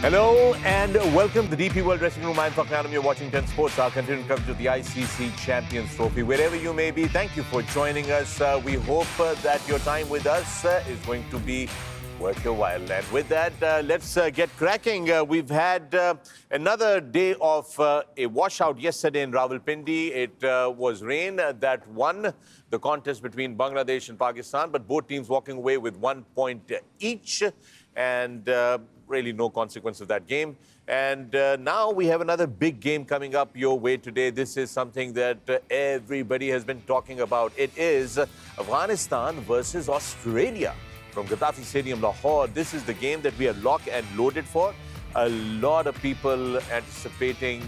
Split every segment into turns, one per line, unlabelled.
Hello and welcome to the DP World Dressing Room. I'm Fakranam. You're watching 10 Sports, our continuing coverage of the ICC Champions Trophy. Wherever you may be, thank you for joining us. We hope that your time with us is going to be worth your while. And with that, let's get cracking. We've had another day of a washout yesterday in Rawalpindi. It was rain that won the contest between Bangladesh and Pakistan, but both teams walking away with 1 point each. And really no consequence of that game. And now we have another big game coming up your way today. This is something that everybody has been talking about. It is Afghanistan versus Australia from Gaddafi Stadium, Lahore. This is the game that we are locked and loaded for. A lot of people anticipating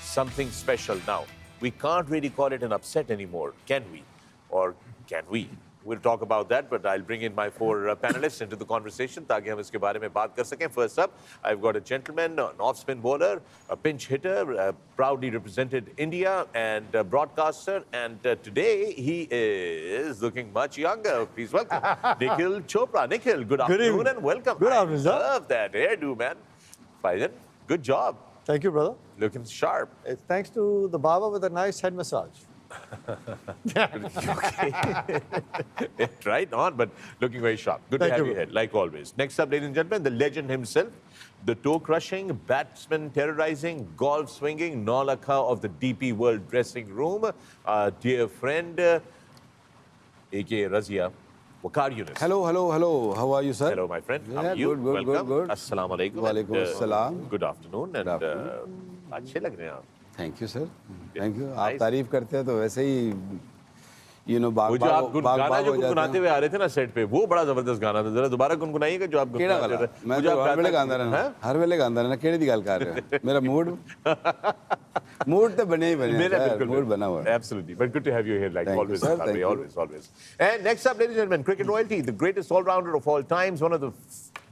something special. Now, we can't really call it an upset anymore, can we? Or can we? We'll talk about that, but I'll bring in my four panelists into the conversation ताकि हम इसके बारे में बात कर सकें. First up, I've got a gentleman, an off-spin bowler, a pinch hitter, proudly represented India, and a broadcaster. And today he is looking much younger. Please welcome Nikhil Chopra. Nikhil, good afternoon and welcome.
Good afternoon, sir.
I love that hairdo, man. Faidan, good job.
Thank you, brother.
Looking sharp.
It's thanks to the barber with a nice head massage.
Right on, but looking very sharp. Good to have you here, like always. Next up, ladies and gentlemen, the legend himself, the toe-crushing, batsman terrorizing, golf swinging, Nolakha of the DP World Dressing Room, our dear friend, A.K. Razia Waqar Yunus.
Hello. How are you, sir?
Hello, my friend. How
Yeah,
are you?
good.
Welcome. Assalamu alaikum.
Walaikum
And,
assalam.
Good afternoon. And अच्छे लग रहे हैं आप.
Thank you sir thank you आप तारीफ करते हैं तो वैसे ही
वो जो आप गाना जो गुनगुनाते हुए आ रहे थे ना सेट पे वो बड़ा जबरदस्त गाना था जरा दोबारा गुनगुनाइएगा जो आप
गुनगुनाते रहे मैं जो हर वेले गांदा रहना हर वेले गांदा रहना केड़ी दी गल कर रहे हो मेरा मूड तो बने ही बने मूड बना हुआ है
absolutely but good to have you here like always always and next up ladies and gentlemen cricket royalty the greatest all-rounder of all times one of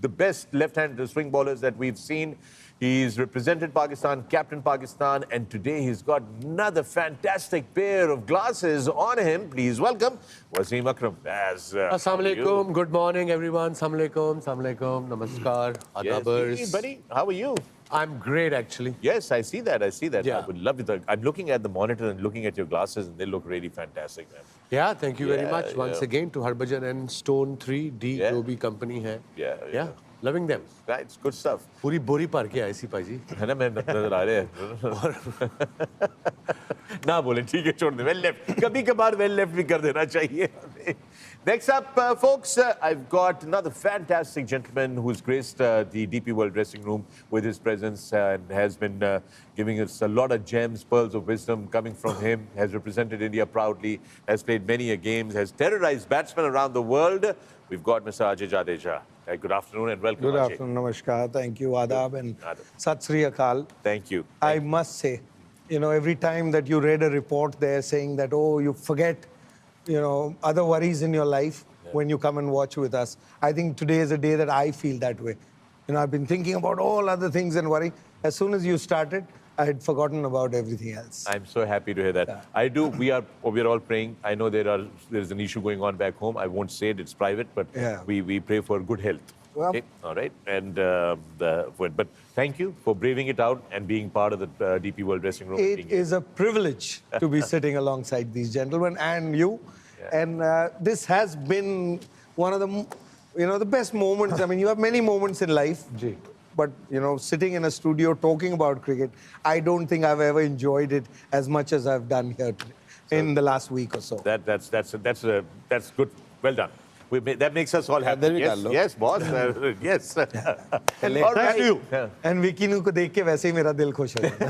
the best left-hand swing bowlers that we've seen. He's represented Pakistan, captained Pakistan, and today he's got another fantastic pair of glasses on him. Please welcome Wasim Akram.
Assalamu alaikum. Good morning, everyone. Assalamu alaikum. Namaskar. Adabers.
Yes, buddy. How are you?
I'm great, actually.
Yes, I see that.
Yeah.
I would love it. I'm looking at the monitor and looking at your glasses, and they look really fantastic, man.
Yeah, thank you very much once again to Harbhajan and Stone 3D, जो भी company है.
Yeah.
Loving them.
Right, it's good stuff.
पूरी बोरी पार किया ऐसी पाजी.
है ना मैं नजर आ रहे हैं. ना बोले ठीक है छोड़ दे. Well left. कभी कभार well left भी कर देना चाहिए. Next up, folks, I've got another fantastic gentleman who's graced the DP World Dressing Room with his presence and has been giving us a lot of gems, pearls of wisdom coming from him, has represented India proudly, has played many a games, has terrorized batsmen around the world. We've got Mr. Ajay Jadeja. Good afternoon and welcome,
Good
Ajay.
afternoon, namaskar. Thank you, Adab and Sat Sri Akal.
Thank you.
I must say, every time that you read a report there saying that, oh, you forget, other worries in your life when you come and watch with us. I think today is a day that I feel that way. I've been thinking about all other things and worry. As soon as you started, I had forgotten about everything else.
I'm so happy to hear that. Yeah. I do. We're all praying. I know there's an issue going on back home. I won't say it. It's private, but we pray for good health.
Well,
okay. All right. And but thank you for braving it out and being part of the DP World Dressing Room.
It is a privilege to be sitting alongside these gentlemen and you. Yeah. And this has been one of the best moments. I mean, you have many moments in life.
Ji.
But, sitting in a studio talking about cricket, I don't think I've ever enjoyed it as much as I've done here in the last week or so.
That's good. Well done. That makes us all happy. Yes, boss. Yes.
And all right. You. And Vicky को देख के वैसे ही मेरा दिल खुश हो जाता.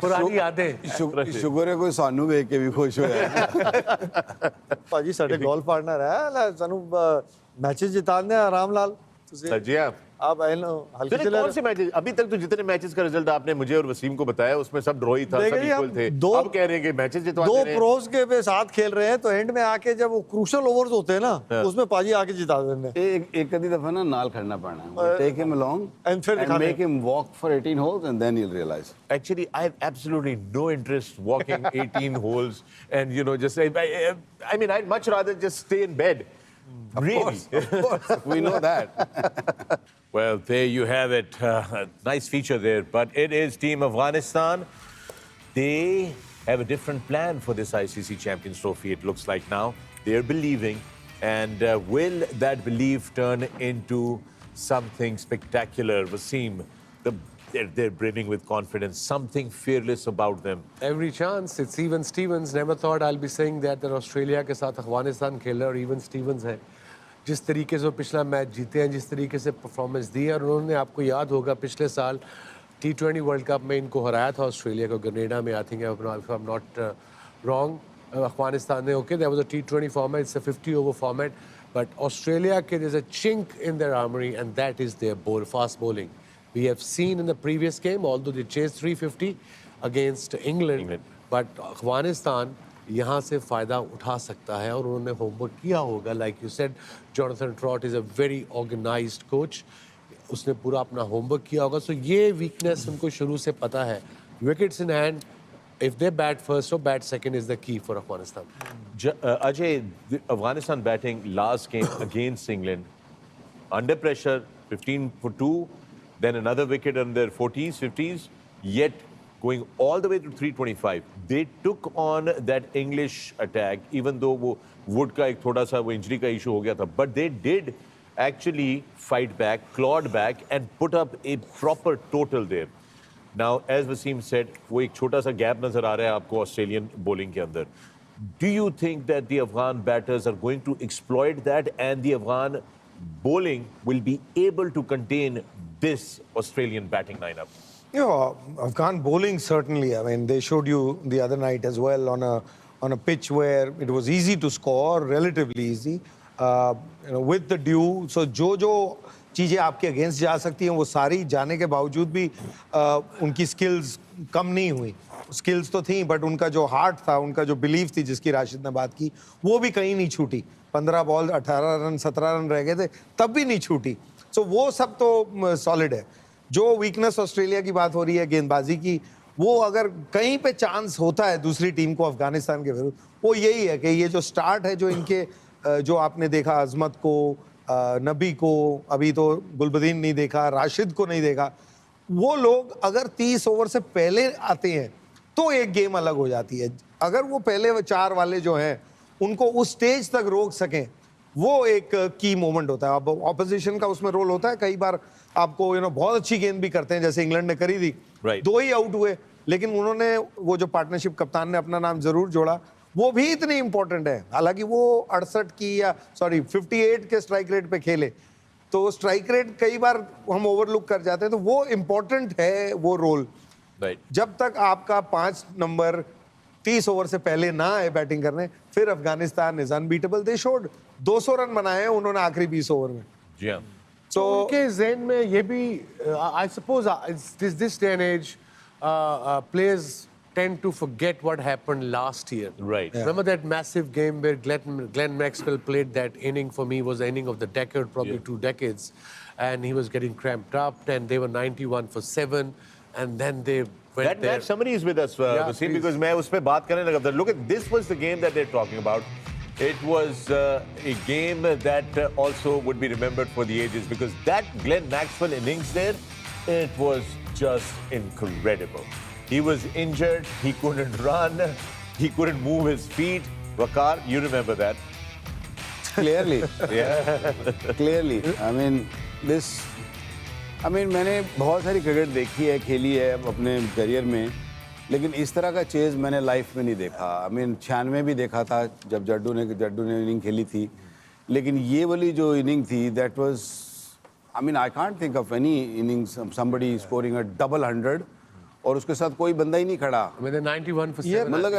पुरानी यादें.
शुगर है कोई सानू देख के भी खुश हो जाए.
पाजी साडे गोल्फ पार्टनर है सानू मैचेस जिताने आराम लाल.
सजिया
आप हल्के चले
कौन से मैचेस अभी तक तो जितने मैचेस का रिजल्ट आपने मुझे और वसीम को बताया उसमें सब ड्रॉ ही था सब इक्वल थे अब कह रहे हैं कि मैचेस जितवा
दो प्रोस के पे साथ खेल रहे हैं तो एंड में आके जब वो क्रूशियल ओवर्स होते हैं ना उसमें पाजी आके जिता देते हैं
एक आधी दफा ना नाल खड़ना पड़ना take him along
and
make him walk for 18 holes and then you'll realize
actually I have absolutely no interest walking 18 holes and just I mean I'd much rather just stay in bed Really?
Of course, we know that.
Well, there you have it. Nice feature there. But it is Team Afghanistan. They have a different plan for this ICC Champions Trophy, it looks like now. They're believing. And will that belief turn into something spectacular? Wasim, they're brimming with confidence, something fearless about them.
Every chance. It's even Stevens. Never thought I'll be saying that Australia के साथ अफगानिस्तान खेला और even Stevens है. जिस तरीके से वो पिछला मैच जीते हैं, जिस तरीके से परफॉर्मेंस दी है, और उन्होंने, आपको याद होगा पिछले साल T20 वर्ल्ड कप में इनको हराया था ऑस्ट्रेलिया को ग्रेनेडा में. I think if I'm not wrong, Afghanistan ने, okay, there was a T20 format, it's a 50 over format, but Australia के there's a chink in their armory, and that is their fast bowling. We have seen in the previous game, although they chased 350 against England, but Afghanistan यहाँ से फ़ायदा उठा सकता है और उन्होंने homework किया होगा. Like you said, Jonathan Trott is a very organized coach. उसने पूरा अपना होमवर्क किया होगा. So ये weakness उनको शुरू से पता है. Wickets in hand, if they bat first or bat second is the key for Afghanistan.
Ajay, Afghanistan batting last game against England, under pressure, 15 for 2, then another wicket on their 40s, 50s, yet going all the way to 325. They took on that English attack, even though वो Wood का एक थोड़ा सा वो injury का issue हो गया था, but they did actually fight back, clawed back, and put up a proper total there. Now, as Wasim said, वो एक छोटा सा gap नजर आ रहा है आपको Australian bowling के अंदर. Do you think that the Afghan batters are going to exploit that and the Afghan bowling will be able to contain this Australian batting lineup?
You know, Afghan bowling certainly. I mean, they showed you the other night as well on a pitch where it was easy to score, relatively easy, with the dew. So जो चीजें आपके against जा सकती हैं वो सारी जाने के बावजूद भी उनकी स्किल्स कम नहीं हुई. स्किल्स तो थी, बट उनका जो हार्ट था, उनका जो बिलीफ थी जिसकी राशिद ने बात की, वो भी कहीं नहीं छूटी. 15 बॉल 18 रन 17 रन रह गए थे, तब भी नहीं छूटी. सो वो सब तो सॉलिड है. जो वीकनेस ऑस्ट्रेलिया की बात हो रही है गेंदबाजी की, वो अगर कहीं पे चांस होता है दूसरी टीम को अफगानिस्तान के विरुद्ध, वो यही है कि ये जो स्टार्ट है, जो इनके जो आपने देखा अजमत को, नबी को, अभी तो गुलबदीन नहीं देखा, राशिद को नहीं देखा, वो लोग अगर 30 ओवर से पहले आते हैं तो एक गेम अलग हो जाती है. अगर वो पहले 4 वाले जो हैं उनको उस स्टेज तक रोक सकें, वो एक की मोमेंट होता है. अब ऑपोजिशन का उसमें रोल होता है. कई बार आपको बहुत अच्छी गेंद भी करते हैं, जैसे इंग्लैंड ने करी थी. 2 ही आउट हुए, लेकिन उन्होंने वो जो पार्टनरशिप कप्तान ने अपना नाम जरूर जोड़ा, वो भी इतनी इंपॉर्टेंट है. हालांकि वो 68 की 58 के स्ट्राइक रेट पे खेले, तो स्ट्राइक रेट कई बार हम ओवरलुक कर जाते हैं, तो वो इंपॉर्टेंट है वो रोल. जब तक आपका 5 नंबर 30 ओवर से पहले ना आए बैटिंग करने, फिर Afghanistan is unbeatable. They showed 200 run बनाए हैं उन्होंने आखिरी 20 ओवर में.
जी हाँ.
तो उनके ज़हन में ये भी, I suppose this day and age, players tend to forget what happened last year.
Right.
Yeah. Remember that massive game where Glenn Maxwell played that inning? For me, was the inning of the decade, probably 2 decades, and he was getting cramped up, and they were 91 for 7, and then they went
that
there.
match, somebody is with us, Wasim, because मैं उस पे बात करने लगा था. Look at this, was the game that they're talking about. It was a game that also would be remembered for the ages, because that Glenn Maxwell innings there, it was just incredible. He was injured, he couldn't run, he couldn't move his feet. Waqar, you remember that?
Clearly.
Yeah.
Clearly. मैंने बहुत सारी cricket देखी है, खेली है अपने career में, लेकिन इस तरह का चेज मैंने लाइफ में नहीं देखा. 96 भी देखा था जब जड्डू ने इनिंग खेली थी, लेकिन ये वाली जो इनिंग थी, that was, I can't think of any innings somebody scoring a double 100 और उसके साथ कोई बंदा ही नहीं खड़ा.
91 for 7.
मतलब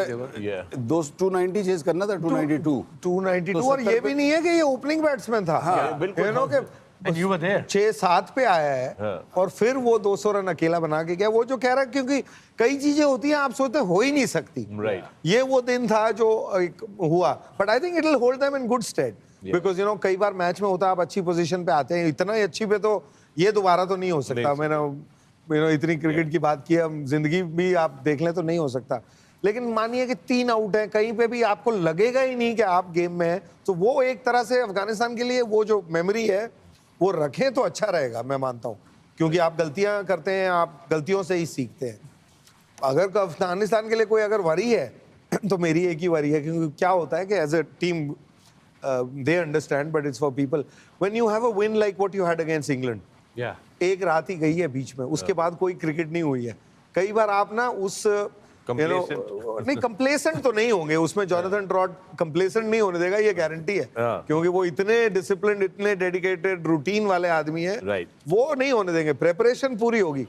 290 चेज करना था, 292
और ये भी नहीं है कि ये ओपनिंग बैट्समैन था.
बिल्कुल.
And you were there.
6-7 पे आया है और फिर वो 200 रन अकेला बना के गया. वो जो कह रहा है, क्योंकि कई चीजें होती हैं आप सोचते हो ही नहीं सकती. ये वो दिन था जो हुआ. But I think it will hold them in good state, because कई बार मैच में होता है आप अच्छी पोजीशन पे आते हैं, इतना ही अच्छी पे तो ये दोबारा तो नहीं हो सकता. मैंने इतनी क्रिकेट की बात की, हम जिंदगी भी आप देख लें तो नहीं हो सकता. लेकिन मानिए कि 3 आउट है, कहीं पे भी आपको लगेगा ही नहीं कि आप गेम में हैं, तो वो एक तरह से अफगानिस्तान के लिए वो जो मेमोरी है वो रखें तो अच्छा रहेगा, मैं मानता हूँ, क्योंकि आप गलतियां करते हैं, आप गलतियों से ही सीखते हैं। अगर अफगानिस्तान के लिए कोई अगर वरी है तो मेरी एक ही वरी है, क्योंकि क्या होता है कि as a team they understand, but it's for people when you have a win like what you had against England, एक रात ही गई है बीच में, उसके बाद कोई क्रिकेट नहीं हुई है। कई बार आप ना उस नहीं कंप्लेसेंट तो नहीं होंगे उसमें, जोनाथन ट्रॉट कंप्लेसेंट नहीं होने देगा, ये गारंटी है, क्योंकि वो इतने डिसिप्लिन, इतने डेडिकेटेड, रूटीन वाले आदमी है, वो नहीं होने देंगे, प्रेपरेशन पूरी होगी।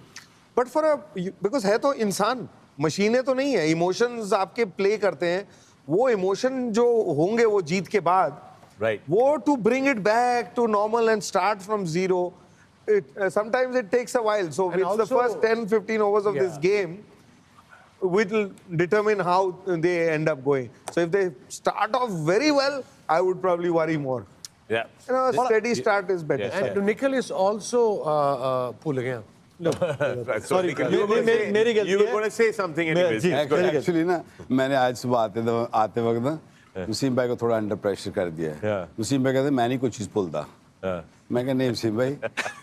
बट फॉर बिकॉज है तो इंसान, मशीनें तो नहीं है, इमोशंस आपके प्ले करते हैं, वो इमोशन जो होंगे वो जीत के बाद, वो to bring it back to normal and start from zero, sometimes it takes a while, so
And
it's
also,
the first 10-15 overs of this game will determine how they end up going. So if they start off very well, I would probably worry more.
Yeah.
You know, a steady start is better.
And Nikhil is also pulling in.
Sorry, you were going to say something anyways.
Actually ना, मैंने आज सुबह आते वक्त ना वसीम भाई को थोड़ा अंडर प्रेशर कर दिया है। वसीम भाई कहते मैं नहीं कोई चीज भूलता, मैं कहा नहीं वसीम भाई,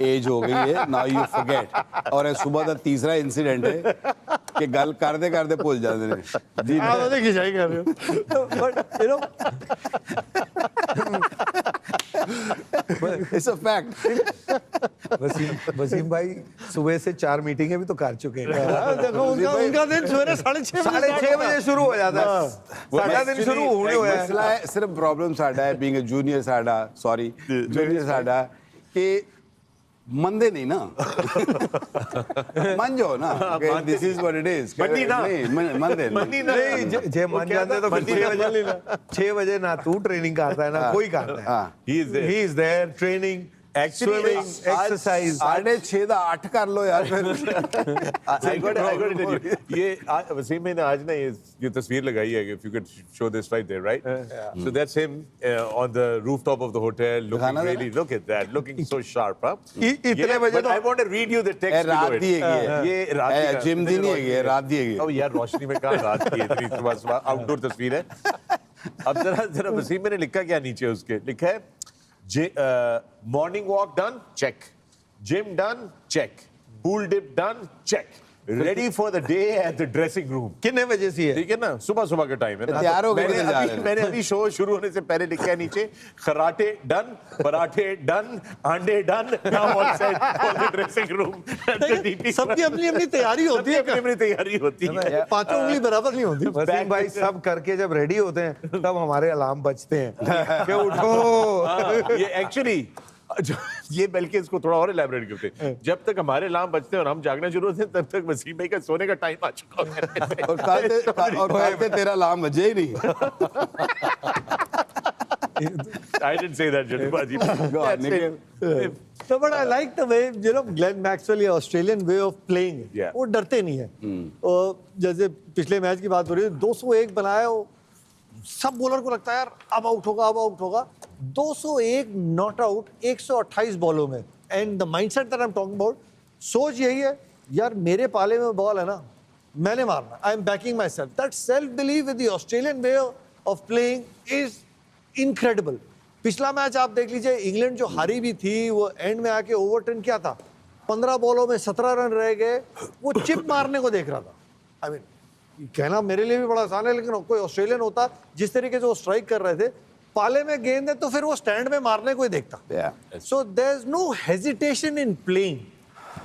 एज हो गई है, नाउ यू फॉरगेट। और ये सुबह का तीसरा इंसिडेंट है कि गल करते करते भूल जाते हैं जी।
आप तो खिंचाई कर रहे हो, but you know
it's a fact.
Wasim भाई सुबह से 4 मीटिंगें भी तो कर चुके हैं।
देखो उनका दिन सवेरे 6:30
बजे शुरू हो जाता है, साढ़ा दिन शुरू होने हुआ है।
मसला है सिर्फ प्रॉब्लम साडा है, बीइंग अ जूनियर साडा, सॉरी जूनियर साडा, कि मंदे नहीं ना मन जाओ ना, this is what it is,
मंदी ना,
मंदे
नहीं, जे मन जाते तो फिर 6 बजे ना तू ट्रेनिंग करता है ना कोई करता है, he is their training, swimming, exercise.
6:30 दा 8 कर लो यार फिर।
I got to tell you, ये वसीम ने आज ना ये तस्वीर लगाई है, if you could show this right there, right? So that's him on the rooftop of the hotel, looking really, look at that, looking so sharp, huh?
इतने बजे
But I want to read you the text below
रात
it.
दी है
ये रात की
gym दी नहीं है, रात दी है।
अब यार रोशनी में कहाँ रात की है, इतनी सुबह आउटडोर तस्वीर है। अब जरा वसीम ने लिखा क्या नीचे, उसके लिखा है morning walk done, check. Gym done, check. Pool dip done, check. Ready for the day at the dressing room.
कितने बजे सी है?
ठीक है ना, सुबह सुबह का टाइम है ना।
तैयार हो गए जा रहे हैं।
मैंने अभी शो शुरू होने से पहले लिखा है नीचे, खराटे डन, पराठे डन, अंडे done, now all set for the dressing room at the DP.
सबकी अपनी अपनी तैयारी होती है,
अपनी तैयारी होती है।
पांचों उंगली बराबर नहीं होती।
वसीम भाई सब करके जब रेडी होते हैं तब हमारे अलार्म बजते हैं कि उठो।
ये एक्चुअली ये बल्कि इसको थोड़ा और इलैबोरेट करते हैं, जब तक हमारे अलार्म बजते हैं और हम जागना शुरू होते हैं तब तक वसीम भाई का सोने का टाइम आ चुका है।
और कल ते तेरा अलार्म बजे ही नहीं।
I didn't say that, Jaddubaji.
So, but I like the way, you know, Glenn Maxwell, या Australian way of playing.
Yeah.
वो डरते नहीं है। और जैसे पिछले मैच की बात हो रही है, 201 बनाया, सब बॉलर को लगता है यार अब आउट होगा, अब आउट होगा। 201 नॉट आउट 128 बॉलों में। And the mindset that I am talking about, सोच यही है यार मेरे पाले में बॉल है ना, मैंने मारना, I am banking my self. That self believe with the Australian way of playing is incredible. पिछला मैच आप देख लीजिए, इंग्लैंड जो हारी भी थी वो एंड में आके ओवरटर्न किया था, 15 बॉलों में 17 रन रह गए, वो चिप मारने को देख रहा था। आई मीन कहना मेरे लिए भी बड़ा आसान है, लेकिन कोई ऑस्ट्रेलियन होता जिस तरीके से वो स्ट्राइक कर रहे थे, पाले में गेंद है तो फिर वो स्टैंड में मारने को ही देखता। So there is no hesitation in playing,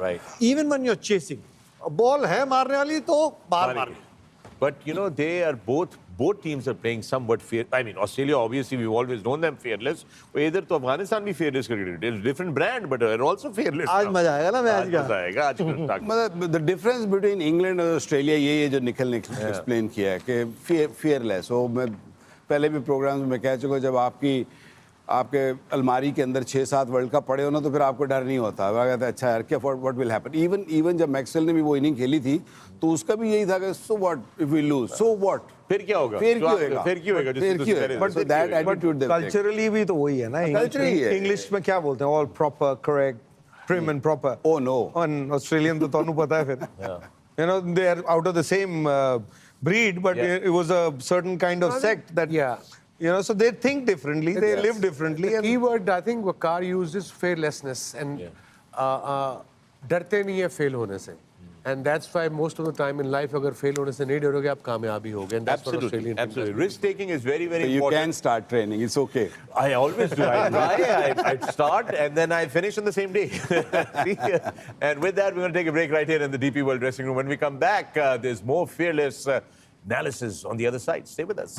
Right.
Even when you are chasing. Ball है मारने वाली तो बाहर मारनी।
But you know, they are both teams are playing somewhat fear. I mean, Australia obviously we've always known them fearless. इधर तो अफगानिस्तान भी fearless cricketer. It's different brand, but they're also fearless.
आज मजा आएगा ना मैच का।
मजा आएगा आज का।
मतलब द डिफरेंस बिटवीन इंग्लैंड और ऑस्ट्रेलिया ये है जो निखिल ने एक्सप्लेन किया है कि फियरलेस हो। मैं पहले भी प्रोग्राम्स में कह चुका, जब आपके अलमारी के अंदर 6-7 वर्ल्ड कप पड़े हो ना तो फिर आपको डर नहीं होता। वो कहता है अच्छा यार क्या व्हाट विल हैपन। इवन जब मैक्सवेल ने भी वो इनिंग खेली थी तो उसका भी यही था कि so what if we lose, so what,
फिर क्या होगा,
फिर क्यों होगा,
बट दैट एटीट्यूड कल्चरली भी तो वही है ना। इंग्लिश में क्या बोलते हैं, all proper, correct, prim and proper.
Oh no,
on Australian तो ਤੁਹਾਨੂੰ पता है फिर, you know, they are out of the same breed, but
Yeah.
it was a certain kind of sect that,
yeah.
you know, so they think differently, they live differently.
The
And
key word I think Waqar used is fearlessness and डरते नहीं है fail होने से. And that's why most of the time in life अगर fail होने से नहीं डरोगे आप कामयाबी होगे. And that's what
Absolutely,
Australian team
absolutely. Risk taking is very, very
So you
important.
can start training. It's okay.
I always do. I try. I start and then I finish on the same day. And with that, we're going to take a break right here in the DP World Dressing Room. When we come back, there's more fearless analysis on the other side. Stay with us.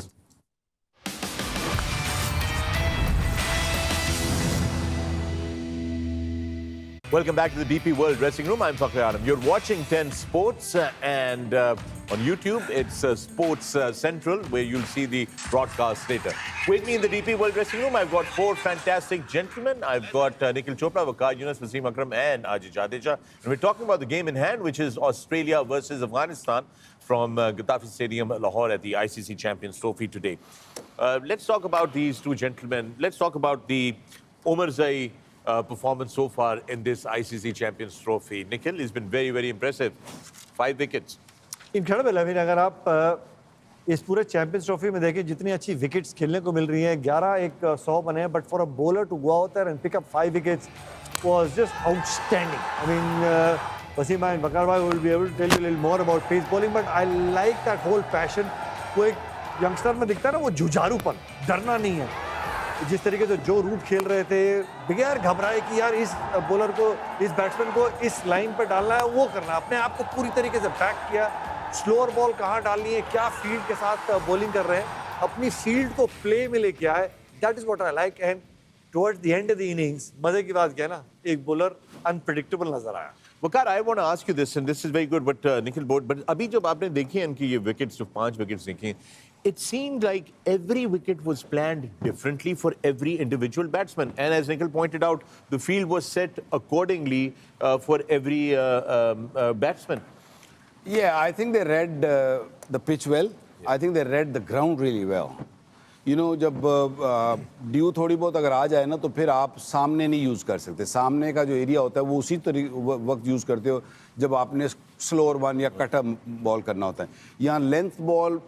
Welcome back to the DP World Dressing Room. I'm Fakhar Anam. You're watching 10 Sports and on YouTube, it's Sports Central, where you'll see the broadcast later. With me in the DP World Dressing Room, I've got four fantastic gentlemen. I've got Nikhil Chopra, Waqar Younis, Wasim Akram, and Ajit Jadeja. And we're talking about the game in hand, which is Australia versus Afghanistan from Gaddafi Stadium, Lahore, at the ICC Champions Trophy today. Let's talk about these two gentlemen. Let's talk about the Omarzai performance so far in this ICC Champions Trophy. Nikhil has been very, very impressive. 5 wickets.
Incredible. I mean अगर आप इस पूरे champions trophy में देखें जितनी अच्छी wickets खेलने को मिल रही हैं, 11 एक 100 बने हैं, but for a bowler to go out there and pick up 5 wickets was just outstanding. I mean Wasim भाई, बकर भाई will be able to tell you little more about pace bowling, but I like that whole passion. वो एक youngster में दिखता है ना, वो जुझारूपन, डरना नहीं है. जिस तरीके से जो रूट खेल रहे थे, बगैर घबराए कि यार इस बॉलर को, इस बैट्समैन को इस लाइन पर डालना है, वो करना, अपने आप को पूरी तरीके से बैक किया. स्लोअर बॉल कहाँ डालनी है, क्या फील्ड के साथ बॉलिंग कर रहे हैं, अपनी फील्ड को प्ले में लेके आए. That is what I like. And towards the end of the innings मजे की बात क्या है ना, एक बॉलर अनप्रेडिक्टेबल नजर आया.
Waqar, I want to ask you this, and this is very good, but Nikhil board. But अभी जब आपने देखी हैं इनकी ये wickets, जो 5 wickets देखी, it seemed like every wicket was planned differently for every individual batsman. And as Nikhil pointed out, the field was set accordingly for every batsman.
Yeah, I think they read the pitch well. I think they read the ground really well. You know, जब due थोड़ी बहुत अगर आ जाए ना, तो फिर आप सामने नहीं यूज़ कर सकते. सामने का जो एरिया होता है वो उसी वक्त यूज़ करते हो जब आपने स्लोअर वन या कटर बॉल करना होता है. यहाँ लेंथ बॉल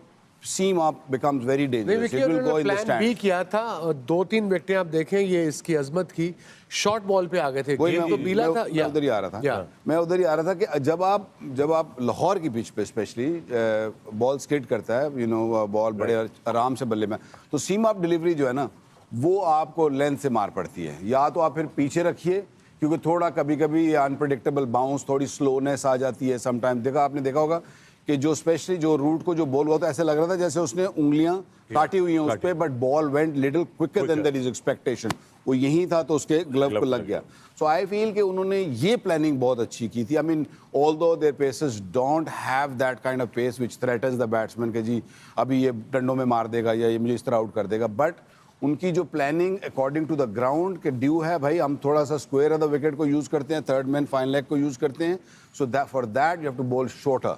सीम आप becomes very dangerous. It will go in the
plan भी
stand.
किया था. 2-3 विकेटें आप देखें, ये इसकी अजमत की शॉर्ट बॉल पे आ गए थे.
वही
गेम तो पीला था.
मैं उधर ही आ रहा था. मैं उधर ही आ रहा था कि जब आप लाहौर की पिच पे स्पेशली बॉल स्किड करता है, यू नो, बॉल बड़े आराम से बल्ले में, तो सीम ऑफ डिलीवरी जो है ना, वो आपको लेंथ से मार पड़ती है. या तो आप फिर पीछे रखिए, क्योंकि थोड़ा कभी-कभी अनप्रेडिक्टेबल बाउंस, थोड़ी स्लोनेस आ जाती है समटाइम. आपने देखा होगा कि जो स्पेशली जो रूट को जो बॉल हुआ था, ऐसे लग रहा था जैसे उसने उंगलियां काटी हुई हैं उस पे, but ball went little quicker than that is expectation. वो यही था तो उसके ग्लव को लग गया. सो आई फील कि उन्होंने ये प्लानिंग बहुत अच्छी की थी. I mean although their paces don't have that kind of pace which threatens the batsman के जी अभी ये डंडों में मार देगा या ये मुझे इस तरह आउट कर देगा. बट उनकी जो planning according to the ground के ड्यू है, भाई हम थोड़ा सा स्क्वायर ऑफ द विकेट को यूज़ करते हैं, थर्ड मैन फाइन लेग को यूज़ करते हैं. So that for that you have to ball shorter.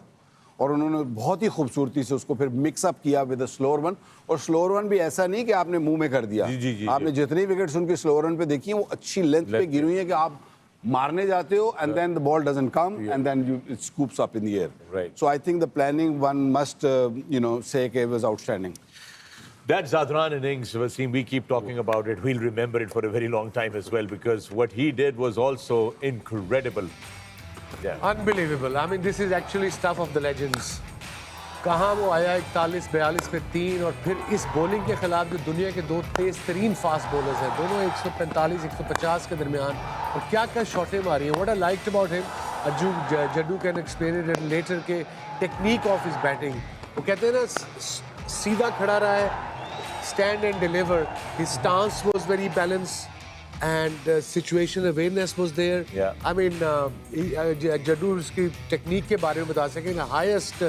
और उन्होंने बहुत ही खूबसूरती से उसको फिर मिक्सअप किया विद स्लोअर वन. और स्लोअर वन भी ऐसा नहीं कि आपने मुंह में कर दिया. आपने जितनी विकेट्स उनकी स्लोअर वन पे देखी हैं, वो अच्छी लेंथ पे गिरी हुई है कि आप मारने जाते हो and then the ball doesn't come and then you it scoops up in the air. So I think the planning one must you know say कि was outstanding.
That Zadran innings, Wasim, we keep talking about it. We'll remember it for a very long time as well, because what he did was also incredible. Yeah.
Unbelievable. I mean, this is actually stuff of the legends. कहाँ वो आया 41-42 पे 3, और फिर इस bowling के खिलाफ जो दुनिया के 2 तेज तरीन फास्ट बॉलर्स हैं, दोनों 145-150 के दरमियान, और क्या क्या शॉटें मारी हैं. What I liked about him, Jaddu can explain it later, के टेक्निक ऑफ हिज बैटिंग. वो कहते हैं ना, सीधा खड़ा रहा है, stand and deliver. His stance was very balanced, and situation awareness was there.
Yeah.
I mean, Jaddu उसकी टेक्निक के बारे में बता सकेंगे. हाईएस्ट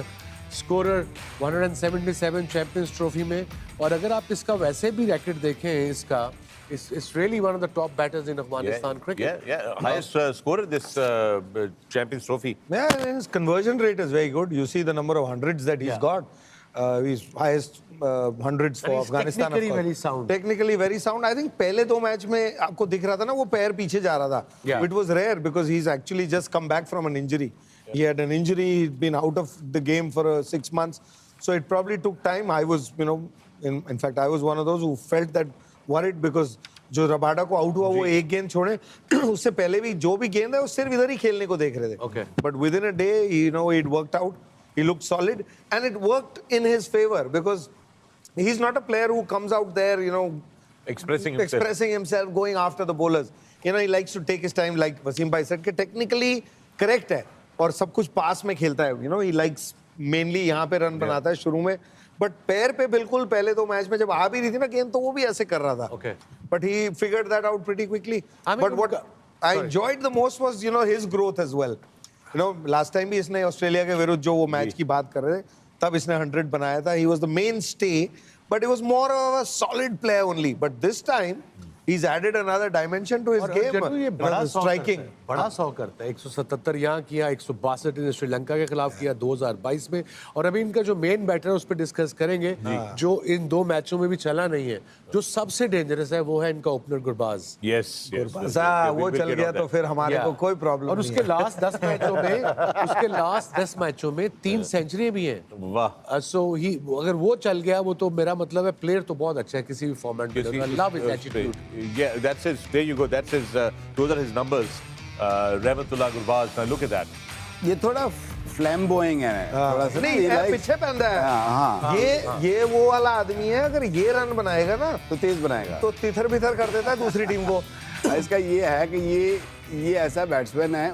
स्कोरर 177 चैंपियंस ट्रॉफी में. और अगर आप इसका वैसे भी रैकेट देखें, इसका it's really one of the top batters in Afghanistan cricket.
Yeah. Highest scorer this Champions Trophy.
yeah, and his conversion rate is very good. You see the number of hundreds that he's got. He's highest hundreds for
he's
Afghanistan.
technically
of course.
very sound.
Technically very sound. I think पहले 2 match में आपको दिख रहा था ना, वो पैर पीछे जा रहा था.
Yeah.
It was rare because he's actually just come back from an injury. He had an injury. He'd been out of the game for 6 months. So it probably took time. I was, you know, in fact, I was one of those who felt that worried because जो Rabada को out हुआ वो एक गेंद छोड़े उससे पहले भी जो भी गेंद है वो सिर्फ इधर ही खेलने को देख रहे थे.
Okay.
But within a day, you know, it worked out. He looked solid, and it worked in his favor because he's not a player who comes out there, you know,
Expressing himself.
going after the bowlers. You know, he likes to take his time, like Wasim bhai said, कि technically correct है और सब कुछ पास में खेलता है. You know, he likes mainly यहाँ पे रन बनाता है शुरू में. बट पैर पे बिल्कुल पहले तो मैच में जब आ भी रही थी ना गेंद तो वो भी ऐसे कर रहा था.
Okay.
But he figured that out pretty quickly.
I mean,
But what I enjoyed the most was, you know, his growth as well. You know, last time भी इसने ऑस्ट्रेलिया के विरुद्ध जो वो मैच की बात कर रहे थे तब इसने 100 बनाया था. He was the mainstay, but he was more of a solid player only. But this time he's added another dimension to his
और
game.
जट्टू ये बड़ा
striking.
बड़ा 100 करता है. 177 यहाँ किया, 162 इन्हें श्रीलंका के खिलाफ किया 2022 में. और अभी इनका जो मेन बैटर है उस पर डिस्कस करेंगे जो इन 2 मैचों में भी चला नहीं है. जो सबसे डेंजरस है वो है इनका ओपनर गुरबाज.
Yes.
वो चल गया तो फिर हमारे को कोई प्रॉब्लम
और
नहीं
उसके
है.
लास्ट 10 मैचों में 3 सेंचुरी भी हैं.
वाह.
सो ही अगर वो चल गया वो तो मेरा मतलब है प्लेयर तो बहुत अच्छा है किसी भी फॉर्मेट में. Love his attitude.
Yeah, that's his. There you go. That's his. Those are his numbers. Rahmatullah Gurbaz. Now look at that.
ये थोड़ा फ्लैम्बोइंग है थोड़ा सा.
नहीं ये पीछे पहनता है.
हाँ.
ये वो वाला आदमी है. अगर ये रन बनाएगा ना
तो तेज बनाएगा
तो तिथर बिथर कर देता है दूसरी टीम को.
इसका ये है कि ये ऐसा बैट्समैन है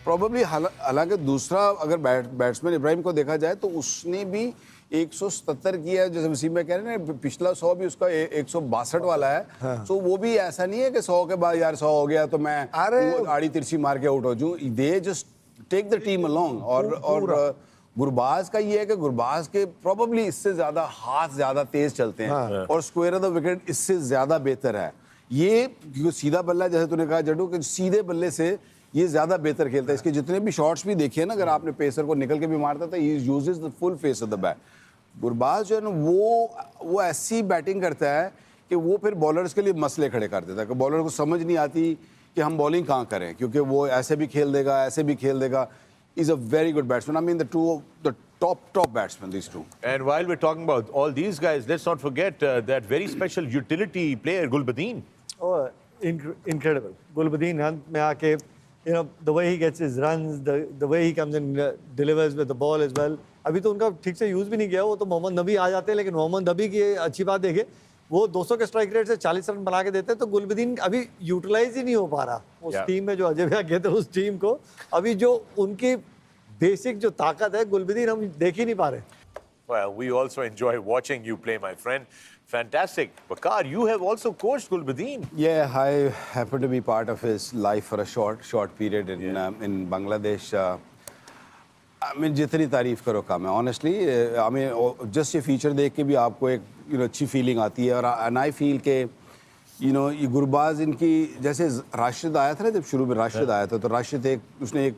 प्रॉबेबली. हालांकि दूसरा अगर बैट्समैन इब्राहिम को देखा जाए तो उसने भी 177 किया है. जैसे वसीम भाई कह रहे हैं ना पिछला 100 भी उसका 162 वाला है. तो वो भी ऐसा नहीं है कि 100 के बाद यार 100 हो गया तो मैं आड़ी तिरछी मार के आउट हो जाऊं. They just take the team along. और गुरबाज का ये है कि गुरबाज के प्रॉबेबली इससे ज्यादा हाथ ज्यादा तेज चलते हैं और स्क्वायर ऑफ द विकेट इससे ज्यादा बेहतर है. ये क्योंकि सीधा बल्ला जैसे तूने कहा जड्डू कि सीधे बल्ले से ये ज्यादा बेहतर खेलता है. इसके जितने भी शॉट्स भी देखे ना अगर आपने पेसर को निकल के भी मारता था he uses the full face of the bat. Gurbaz जो है ना वो ऐसी बैटिंग करता है कि वो फिर बॉलर्स के लिए मसले खड़े कर देता है कि बॉलर को समझ नहीं आती कि हम बॉलिंग कहाँ करें क्योंकि वो ऐसे भी खेल देगा ऐसे भी खेल देगा. Is a very good batsman. I mean the top batsmen, these two.
And while we're talking about all these guys, let's not forget that very special utility player Gulbadin.
Oh, incredible. Gulbadin Hunt में आके, you know, the way he gets his runs, the way he comes and delivers with the ball as well. अभी तो उनका ठीक से use भी नहीं किया. वो तो मोहम्मद नबी आ जाते हैं लेकिन मोहम्मद नबी की अच्छी बात देखे वो 200 के स्ट्राइक रेट से 40 रन बना के देते हैं. तो गुलबदीन अभी यूटिलाइज ही नहीं हो पा रहा उस टीम में जो अजय भैया कहते हैं उस टीम को. अभी जो उनकी बेसिक जो ताकत है गुलबदीन हम देख ही नहीं पा रहे.
Well, we also enjoy watching you play, my friend. Fantastic. Bakar, you have also coached Gulbadin.
Yeah, I happened to be part of his life for a short period in Bangladesh. I mean, जितनी तारीफ करो कम है. Honestly, I mean, just ये feature देख के भी आपको एक अच्छी फीलिंग आती है. और and I feel के ये गुरबाज इनकी जैसे राशिद आया था ना जब शुरू में राशिद आया था तो राशिद उसने एक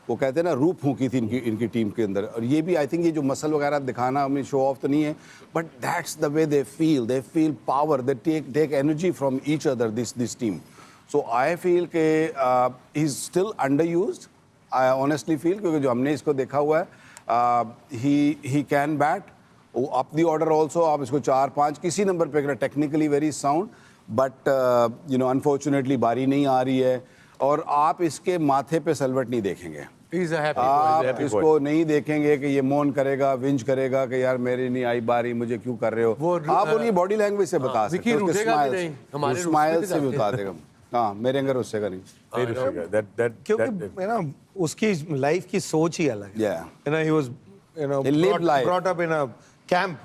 वो कहते हैं ना रूप फूंकी थी इनकी टीम के अंदर. और ये भी आई थिंक ये जो मसल वगैरह दिखाना हमें शो ऑफ तो नहीं है but that's the way they feel power they take energy from each other this team. So I feel के he is still under used. I honestly feel क्योंकि जो हमने इसको देखा हुआ है he can bat up the order also. आप इसको 4-5 किसी नंबर पे करें technically very sound but unfortunately बारी नहीं आ रही है और आप इसके माथे पे सलवट नहीं देखेंगे. आप इसको नहीं देखेंगे कि ये मौन करेगा विंज करेगा कि यार मेरी नहीं आई बारी मुझे क्यों कर रहे हो. आप उनकी बॉडी लैंग्वेज से बता सकते हो. स्माइल से भी बता देगा. हाँ मेरे अंदर उससे का नहीं
क्योंकि ना उसकी लाइफ की सोच ही अलग है. he was brought up in a camp.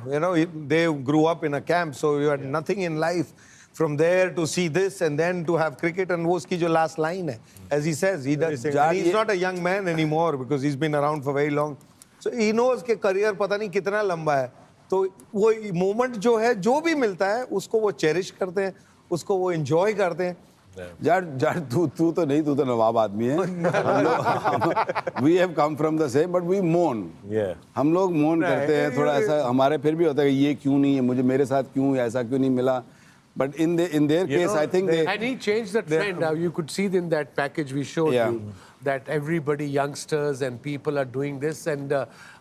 They grew up in a camp, so you had nothing in life. From there to see this and then to have cricket and वो उसकी जो last line है, as he says, he's not a young man anymore because he's been around for very long. So he knows कि career पता नहीं कितना लंबा है. तो वो moment जो है जो भी मिलता है उसको वो cherish करते हैं, उसको वो enjoy करते हैं.
यार तू तो नहीं तू तो नवाब आदमी है. We have come from the same but we mourn. हम लोग mourn करते हैं थोड़ा ऐसा हमारे फिर भी होता है कि ये क्यों नहीं है मुझे मेरे साथ क्यों ऐसा क्यों नहीं मिला. But in their case, I think
and he changed the trend. Now you could see in that package we showed you that everybody, youngsters and people are doing this, and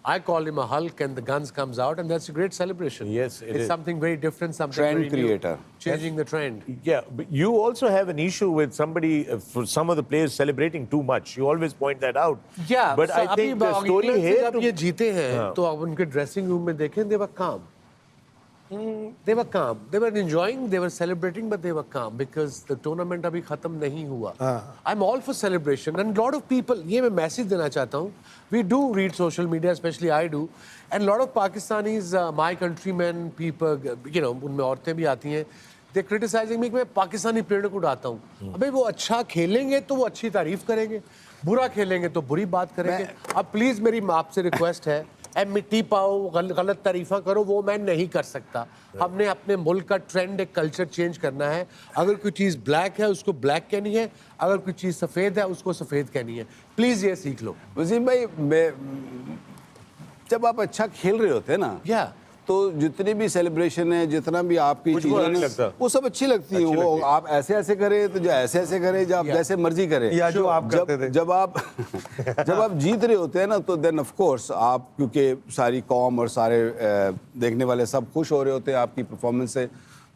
I call him a Hulk, and the guns comes out, and that's a great celebration.
Yes, it
it's
is.
something very different, something
Trend
very new,
creator.
changing the trend.
Yeah, but you also have an issue with somebody, for some of the players celebrating too much. You always point that out.
Yeah,
but I think the story
England से
here
जब
to
ये जीते हैं, तो आप उनके dressing room में देखें, they were calm. They were calm. They were enjoying, they were celebrating, but they were calm because the tournament अभी खत्म नहीं हुआ. I'm all for celebration, and lot of people, ये मैं मैसेज देना चाहता हूँ. We do read social media, especially I do, and lot of Pakistanis, my countrymen, people, you know, उनमें औरतें भी आती हैं. They're criticizing me कि मैं पाकिस्तानी प्लेयर को उड़ाता हूँ. अबे वो अच्छा खेलेंगे तो वो अच्छी तारीफ करेंगे, बुरा खेलेंगे तो बुरी बात करेंगे. अब प्लीज मेरी आपसे रिक्वेस्ट है, मिट्टी पाओ, गलत तारीफा करो, वो मैं नहीं कर सकता. हमने अपने मुल्क का ट्रेंड, एक कल्चर चेंज करना है. अगर कोई चीज़ ब्लैक है उसको ब्लैक कहनी है, अगर कोई चीज़ सफ़ेद है उसको सफ़ेद कहनी है. प्लीज़ ये सीख लो.
वसीम भाई, जब आप अच्छा खेल रहे होते हैं ना,
या
तो जितनी भी सेलिब्रेशन है, जितना भी आपकी
कुछ बुरा नहीं लगता.
वो सब अच्छी लगती है. वो आप ऐसे ऐसे करें तो जो ऐसे ऐसे करें, जो आप जैसे मर्जी करें,
या जो आप करते थे.
जब आप जब आप जीत रहे होते हैं ना, तो देन ऑफ कोर्स आप, क्योंकि सारी कौम और सारे देखने वाले सब खुश हो रहे होते हैं आपकी परफॉर्मेंस से,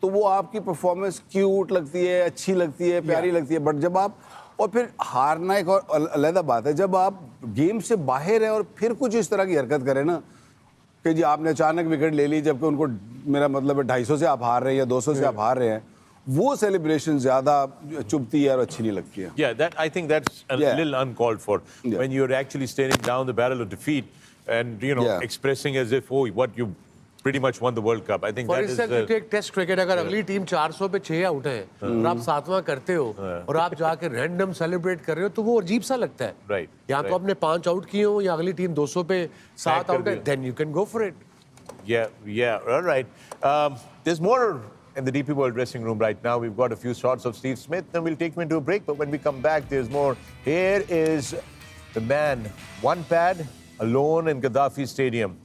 तो वो आपकी परफॉर्मेंस क्यूट लगती है, अच्छी लगती है, प्यारी लगती है. बट जब आप, और फिर हारना एक और अलग बात है, जब आप गेम से बाहर हैं और फिर कुछ इस तरह की हरकत करें ना कि जी आपने अचानक विकेट ले ली, जबकि उनको, मेरा मतलब है 250 से आप हार रहे हैं या 200 से आप हार रहे हैं, वो सेलिब्रेशन ज्यादा चुभती है और अच्छी नहीं लगती है.
Yeah, that I think that's a little uncalled for.
Yeah.
When you're actually staring down the barrel of defeat and, you know, expressing as if, oh, what, you pretty much won the World Cup. I think
for
that is
instance you take test cricket, अगर अगली team 400 पे 6 out है और आप 7वां करते हो और आप जाके रैंडम सेलिब्रेट कर रहे हो, तो वो अजीब सा लगता है.
Right,
या तो आपने 5 आउट किए हो या अगली टीम 200 पे 7 आउट है, then you can go for it.
Yeah, all right. There's more in the DP World dressing room right now. We've got a few shots of Steve Smith, and we'll take him into a break. But when we come back, there's more. Here is the man, one pad, alone in Gaddafi Stadium.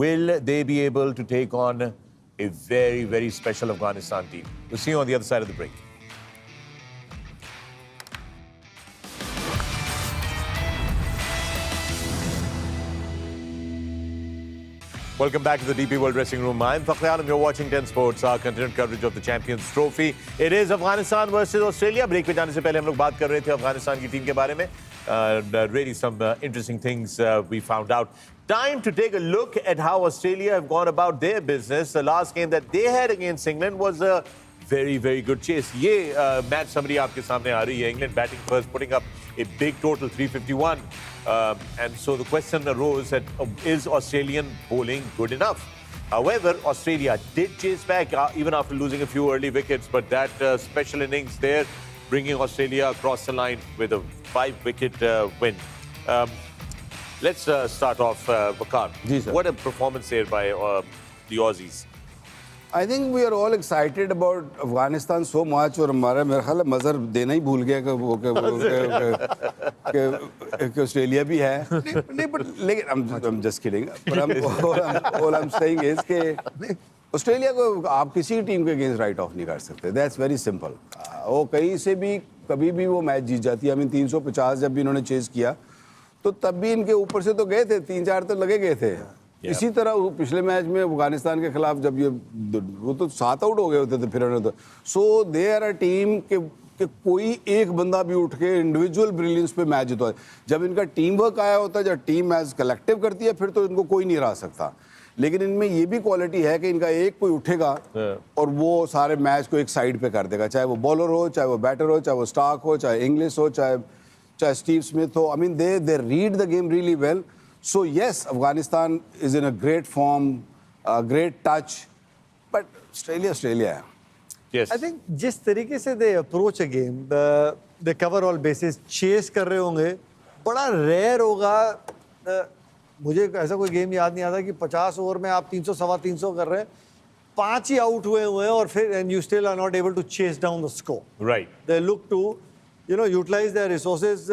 Will they be able to take on a very, very special Afghanistan team? We'll see you on the other side of the break. Welcome back to the DP World Dressing Room. I'm Fakhri Alam. You're watching 10 Sports, our continued coverage of the Champions Trophy. It is Afghanistan versus Australia. Break पे जाने से पहले हम लोग बात कर रहे थे अफगानिस्तान की टीम के बारे में. Really some interesting things we found out. Time to take a look at how Australia have gone about their business. The last game that they had against England was a very, very good chase. ये match summary आपके सामने आ रही है. England batting first, putting up a big total, 351. And so the question arose that is Australian bowling good enough? However, Australia did chase back even after losing a few early wickets, but that special innings there bringing Australia across the line with a 5-wicket win. Let's start off, Waqar. What a performance there by the Aussies.
I think we are all excited about Afghanistan so much, और हमारा मेरा ख्याल है मज़र देना ही भूल गया कि Australia भी है. नहीं, but लेकिन I'm just kidding. But all I'm saying is कि ऑस्ट्रेलिया को आप किसी टीम के अगेंस्ट राइट ऑफ नहीं कर सकते. That's very simple. वो कहीं से भी कभी भी वो मैच जीत जाती है. 350 जब भी इन्होंने चेज किया तो तब भी इनके ऊपर से तो गए थे, 3-4 तो लगे गए थे. इसी तरह वो पिछले मैच में अफगानिस्तान के खिलाफ जब ये वो तो 7 आउट हो गए होते थे फिर उन्होंने तो. सो दे आर अ टीम के कोई एक बंदा भी उठ के इंडिविजुअल ब्रिलियंस पे मैच जीता है. जब इनका टीम वर्क आया होता है, जब टीम मैच कलेक्टिव करती है, फिर तो इनको कोई नहीं हरा सकता. लेकिन इनमें ये भी क्वालिटी है कि इनका एक कोई उठेगा और वो सारे मैच को एक साइड पे कर देगा, चाहे वो बॉलर हो, चाहे वो बैटर हो, चाहे वो स्टार्क हो, चाहे इंग्लिश हो, चाहे स्टीव स्मिथ हो. I mean they read the game really well. So yes, Afghanistan is in a great form, great touch, but Australia.
Yes.
I think जिस तरीके से they approach a game, they cover all bases, chase कर रहे होंगे, बड़ा rare होगा. मुझे ऐसा कोई गेम याद नहीं आता कि 50 ओवर में आप 300 सवा 300 कर रहे हैं, 5 ही आउट हुए हैं और फिर and you still are not able to chase down the score.
Right.
They look to, utilize their resources.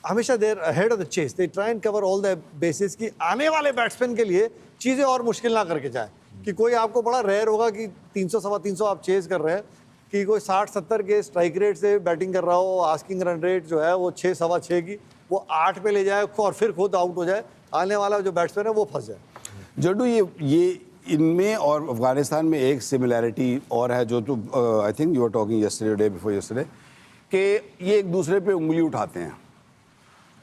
हमेशा there ahead of the chase. They try and cover all the bases कि आने वाले batsman के लिए चीज़ें और मुश्किल ना करके जाए. कि कोई आपको बड़ा रेयर होगा कि 300 सवा 300 आप चेस कर रहे हैं, कि कोई 60-70 के स्ट्राइक रेट से बैटिंग कर रहा हो, आस्किंग रन रेट जो है वो 6 सवा 6 की, वो 8 पे ले जाए और फिर खुद आउट हो जाए, आने वाला जो बैट्समैन है वो फंस जाए।
जड्डू, ये इनमें और अफगानिस्तान में एक सिमिलैरिटी और है जो I think you are talking yesterday, day before yesterday, कि ये एक दूसरे पे उंगली उठाते हैं।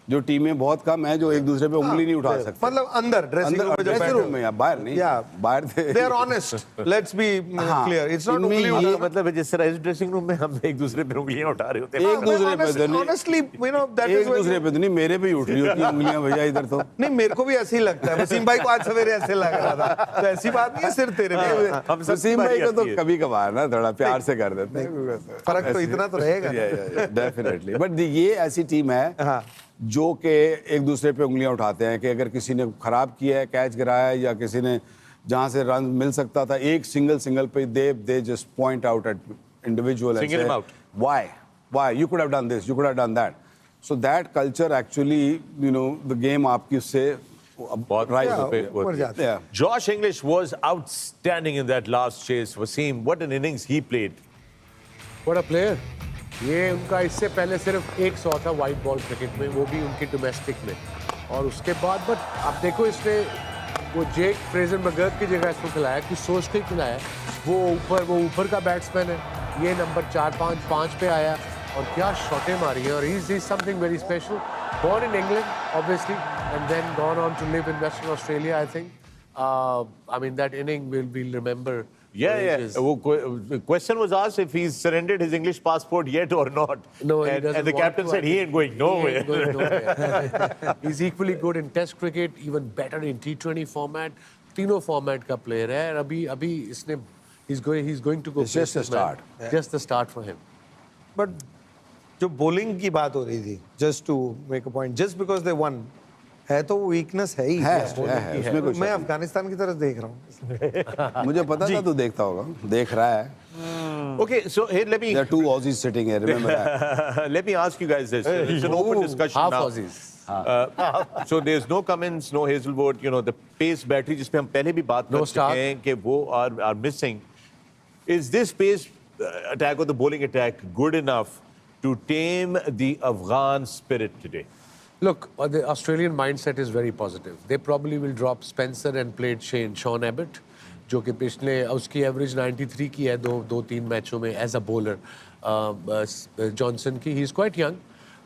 जो टीमें बहुत कम है जो एक दूसरे पे उंगली नहीं उठा सकते।
मतलब अंदर ड्रेसिंग रूम में,
ड्रेसिंग रूम में या बाहर नहीं, बाहर थे।
They are honest, let's be clear, it's not
इनमें
उंगली
ये
मतलब जिस तरह इस ड्रेसिंग रूम में हम एक दूसरे पे उंगलियां उठा रहे होते हैं।
एक दूसरे पे तो नहीं,
ऑनेस्टली यू नो दैट
एक
इज
दूसरे पे तो नहीं, मेरे पे ही उठ रही होती हैं उंगलियां भैया इधर तो।
नहीं, मेरे को भी ऐसे ही लगता है। वसीम भाई को आज सवेरे ऐसे लग रहा था, तो ऐसी बात नहीं है सिर्फ तेरे पे।
हम सब
वसीम भाई को तो कभी कभार ना थोड़ा प्यार से कर देते हैं,
फर्क तो इतना तो रहेगा।
डेफिनेटली। बट ये ऐसी टीम है जो कि एक दूसरे पे उंगलियां उठाते हैं कि अगर किसी ने खराब किया है, कैच गिराया है, या किसी ने जहां से रन मिल सकता था एक सिंगल पे, they just point out at individual and say why you could have done this, you could have done that. So that culture actually, you know, the game आपकी उससे
बहुत
ऊपर जाता है।
Josh English was outstanding in that last chase. Wasim, what an innings he played.
What a player. ये उनका इससे पहले सिर्फ 100 था वाइट बॉल क्रिकेट में, वो भी उनके डोमेस्टिक में, और उसके बाद बट आप देखो इसने वो जेक फ्रेजर मैकगर्थ की जगह इसको खिलाया कि सोच के खिलाया। वो ऊपर का बैट्समैन है, ये नंबर 4-5 पे आया और क्या शॉटें मारी है, और he is something very special. Born in England obviously and then gone on to live in Western Australia, I think. I mean that inning will be remembered.
Yeah. The question was asked if he's surrendered his English passport yet or not.
No, he
and
doesn't
the captain
want to,
said he ain't going nowhere.
He ain't going nowhere. He's equally good in Test cricket, even better in T20 format. तीनों format का player है, और अभी इसने he's going to go.
It's just a start.
Just the start for him.
But जो bowling की बात हो रही थी, just to make a point, just because they won, है तो वीकनेस है ही
है, उसमें कुछ
मैं अफगानिस्तान की तरफ देख रहा हूँ।
मुझे पता था तू देखता होगा, देख रहा है।
Okay, so here let me
There are two Aussies sitting here, remember that.
let me ask you guys this. It's an open discussion
Half
now.
Aussies.
So there's no Cummins, no Hazelwood, you know, the pace battery जिस पे हम पहले भी बात कर चुके हैं कि वो are missing. Is this pace attack or the bowling attack good enough to tame the Afghan spirit today?
Look, the Australian mindset is very positive. They probably will drop Spencer and played Sean Abbott, जो कि पिछले उसकी average 93 की है दो तीन मैचों में एज अ बॉलर। जॉनसन की, he is quite young,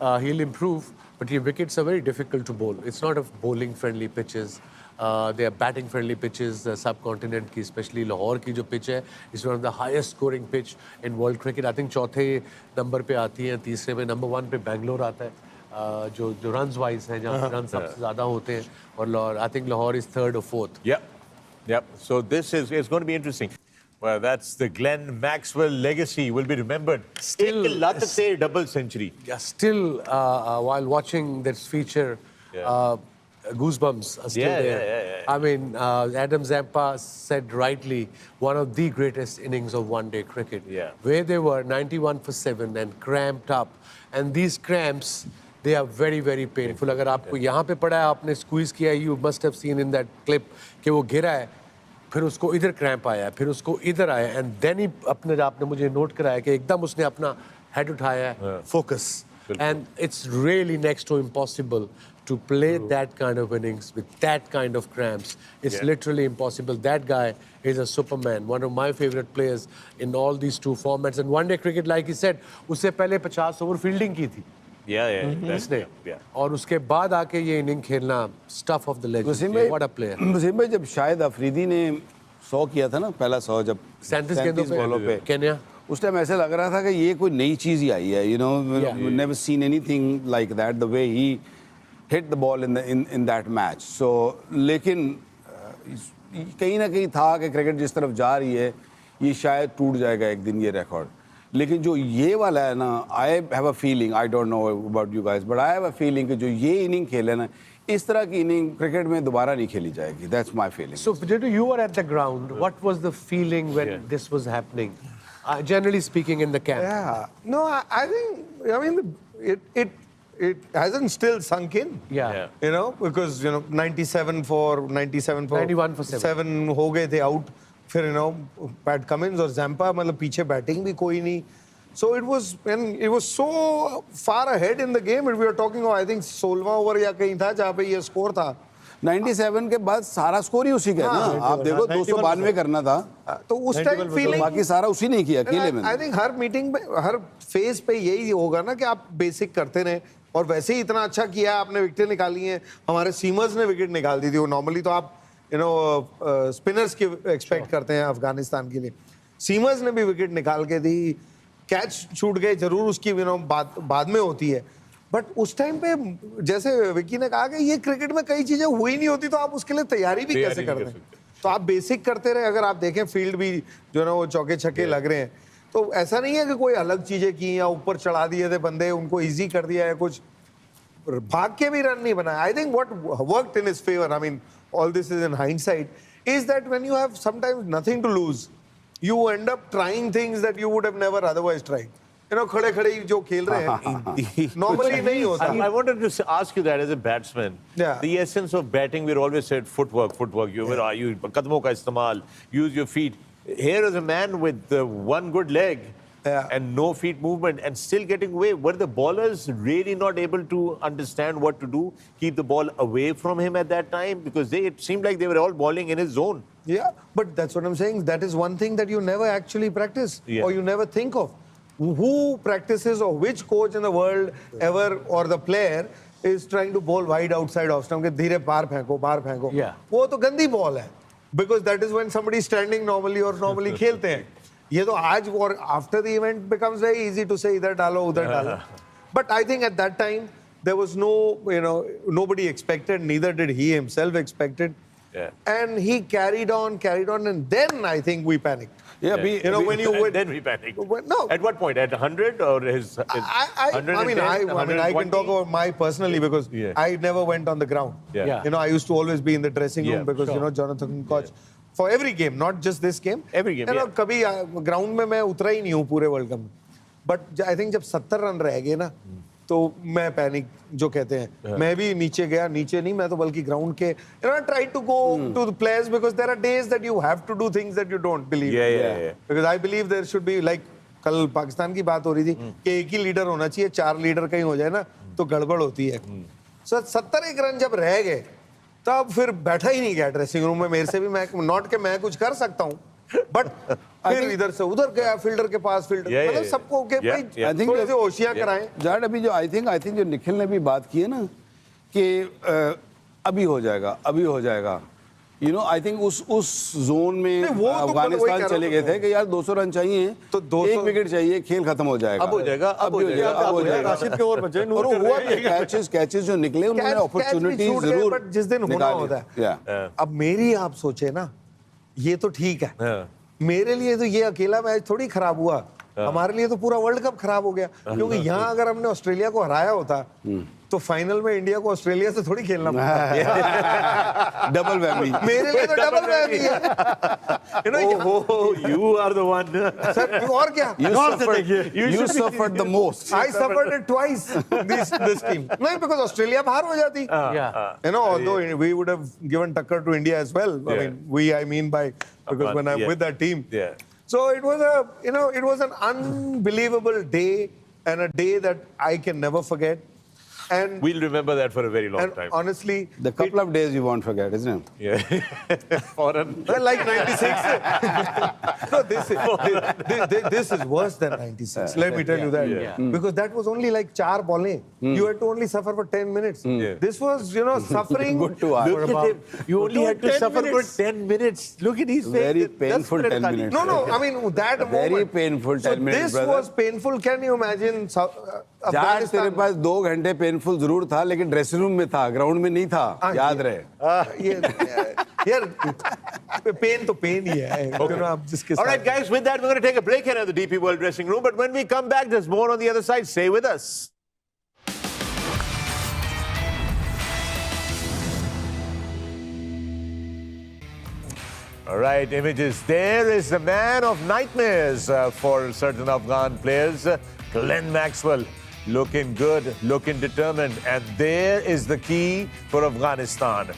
he will improve, but ये wickets are very difficult to bowl. It's not a bowling friendly pitches, they are batting friendly pitches. Subcontinent की, specially Lahore की जो pitch है, is one of the highest scoring pitch in world cricket. I think चौथे नंबर पे आती है, तीसरे में नंबर 1 पे बेंगलोर आता है, जो रन्स वाइज है, जहाँ रन सबसे ज़्यादा होते हैं, और I think Lahore is 3rd or 4th.
Yeah. So this is it's going to be interesting. Well, that's the Glenn Maxwell legacy will be remembered.
Still,
एक लत से double century.
Yeah, still, while watching this feature, goosebumps are still there.
Yeah.
I mean, Adam Zampa said rightly, one of the greatest innings of one-day cricket.
Yeah.
Where they were 91 for 7 and cramped up, and these cramps, they are very, very painful. अगर आपको यहाँ पे पड़ा है, आपने squeeze किया, you must have seen in that clip कि वो गिरा है, फिर उसको इधर क्रैम्प आया, फिर उसको इधर आया, एंड देन ही आपने मुझे नोट कराया कि एकदम उसने अपना हेड उठाया, focus, and it's really next to impossible to play that kind of innings with that kind of cramps. It's literally impossible. That guy is a superman, one of my favorite players in all these two formats. And one day cricket, like he said, उससे पहले 50 over fielding की थी इसने, और उसके बाद आके ये इनिंग खेलना, stuff of the legend, what a player.
Wasim भाई, जब शायद अफरीदी ने 100 किया था ना, पहला 100, जब
37
बॉलों पे
केन्या,
उस टाइम ऐसे लग रहा था कि ये कोई नई चीज ही आई है, you know, never seen anything like that, the way he hit the ball in that match. So लेकिन कहीं ना कहीं था कि क्रिकेट जिस तरफ जा रही है, ये शायद टूट जाएगा एक दिन ये रिकॉर्ड। लेकिन जो ये वाला है ना, I have a feeling, I don't know about you guys, but I have a feeling कि जो ये इनिंग खेले ना, इस तरह की इनिंग क्रिकेट में दोबारा नहीं खेली जाएगी। That's my feeling.
So, Jiddu, you were at the ground. What was the feeling when this was happening? Generally speaking, in the camp.
Yeah. No, I think, I mean, it hasn't still sunk in.
Yeah.
You know, because, you know, 91 for 7 हो गए थे out, फिर, you know, PAT Cummins और Zampa, मतलब पीछे batting भी कोई नहीं, So it was so far ahead in the game. We were talking of, I think 16वां ओवर या कहीं था जहाँ पे ये स्कोर था.
97 के बाद सारा स्कोर ही उसी का है ना. आप देखो 292 करना था,
तो उस टाइम फीलिंग
बाकी सारा उसी ने किया अकेले में.
आई थिंक हर मीटिंग में, हर फेज पे यही होगा ना कि आप बेसिक करते रहे. और वैसे ही इतना अच्छा किया, आपने विकेट निकाली हैं. हमारे सीमर्स ने विकेट निकाल दी थी. वो नॉर्मली तो आप स्पिनर्स की एक्सपेक्ट करते हैं अफगानिस्तान के लिए. सीमर्स ने भी विकेट निकाल के दी. कैच छूट गए जरूर, उसकी बाद में होती है. बट उस टाइम पे जैसे विकी ने कहा कि ये क्रिकेट में कई चीजें हुई नहीं होती, तो आप उसके लिए तैयारी भी कैसे करते हैं. तो आप बेसिक करते रहे. अगर आप देखें फील्ड भी जो है ना वो चौके छक्के लग रहे हैं, तो ऐसा नहीं है कि कोई अलग चीजें की या ऊपर चढ़ा दिए थे बंदे, उनको इजी कर दिया है, कुछ भाग के भी रन नहीं बनाया. I think what worked in his favour, I mean all this is in hindsight, is that when you have sometimes nothing to lose, you end up trying things that you would have never otherwise tried. खड़े खड़े जो खेल रहे हैं normally नहीं होता.
I wanted to ask you that as a batsman.
Yeah.
The essence of batting, we're always said footwork. You कदमों का इस्तेमाल, use your feet. Here is a man with one good leg and no feet movement and still getting away. Were the bowlers really not able to understand what to do, keep the ball away from him at that time? Because it seemed like they were all bowling in his zone.
Yeah, but that's what I'm saying. That is one thing that you never actually practice or you never think of. Who practices, or which coach in the world ever, or the player is trying to bowl wide outside off stump के धीरे बाहर फेंको. वो तो गंदी ball है. Because that is when somebody is standing normally or normally खेलते हैं. ये तो आज और after the event becomes very easy to say इधर डालो उधर डालो. But I think at that time there was no, nobody expected, neither did he himself expected.
Yeah.
And he carried on, and then I think we panicked.
Yeah,
when you would,
then we panicked.
No.
At what point? At 100 or his
I mean, I can talk about my personally because I never went on the ground.
Yeah.
I used to always be in the dressing room because Jonathan Koch for every game, not just this game.
Every game.
कभी ground में मैं उतरा ही नहीं हूँ पूरे world cup में. But I think जब 70 run रह गए ना, तो मैं पैनिक जो कहते हैं, मैं भी नीचे गया. नीचे नहीं, मैं तो बल्कि ग्राउंड के I try to go to the players because there are days that you have to do things that you don't believe.
Yeah.
Because I believe there should be like कल पाकिस्तान की बात हो रही थी कि एक ही लीडर होना चाहिए. 4 लीडर कहीं हो जाए ना तो गड़बड़ होती है. सो 71 रन जब रह गए तब फिर बैठा ही नहीं गया ड्रेसिंग रूम में. मेरे से भी मैं नॉट के मैं कुछ कर सकता हूँ, बट फिर इधर से उधर गया फील्डर के पास. मतलब सबको के भाई थोड़े से होशियार कराएं.
जाट अभी जो आई थिंक जो निखिल ने भी बात की है ना कि अभी हो जाएगा. आई थिंक उस जोन में अफगानिस्तान चले गए थे कि यार 200 रन चाहिए तो 1 विकेट चाहिए, खेल खत्म हो जाएगा.
अब हो जाएगा.
राशिद के ओवर बचे.
और हुआ कैचेस जो निकले उन्होंने अपॉर्चुनिटी जरूर,
बट जिस दिन होना होता है. अब मेरी आप सोचे ना, ये तो ठीक है, मेरे लिए तो ये अकेला मैच थोड़ी खराब हुआ. हमारे लिए तो पूरा वर्ल्ड कप खराब हो गया. क्योंकि यहाँ अगर हमने ऑस्ट्रेलिया को हराया होता तो फाइनल में इंडिया को ऑस्ट्रेलिया से थोड़ी खेलना पड़ता.
Double whammy.
मेरे लिए तो डबल वैमी है.
You are the one.
Sir और क्या?
You suffered the most.
I suffered it twice. This team. नहीं, because ऑस्ट्रेलिया बाहर हो जाती. Although we would have given टक्कर to India as well. I mean because when I'm with that team. So it was an unbelievable day and a day that I can never forget. And
we'll remember that for a very long time.
Honestly,
the couple of days you won't forget, isn't it?
Yeah.
Like 96. No, this is worse than 96. Let me tell you that. Because that was only like 4 balls. You had to only suffer for 10 minutes. This was, suffering.
Good to ask.
Look at him. You only had to suffer for 10 minutes. Look at his face.
Very painful 10 minutes.
No, I mean that moment.
Very painful 10 minutes,
brother. This was painful. Can you imagine?
Jat तेरे पास 2 घंटे painful जरूर था, लेकिन dressing room में था, ground में नहीं था. याद रहे.
यार पेन तो पेन ही है.
All right, guys, with that, we're going to take a break here at the DP World Dressing Room. But when we come back, there's more on the other side. Stay with us. All right, images. There is the man of nightmares for certain Afghan players, Glenn Maxwell. Looking good, looking determined. And there is the key for Afghanistan.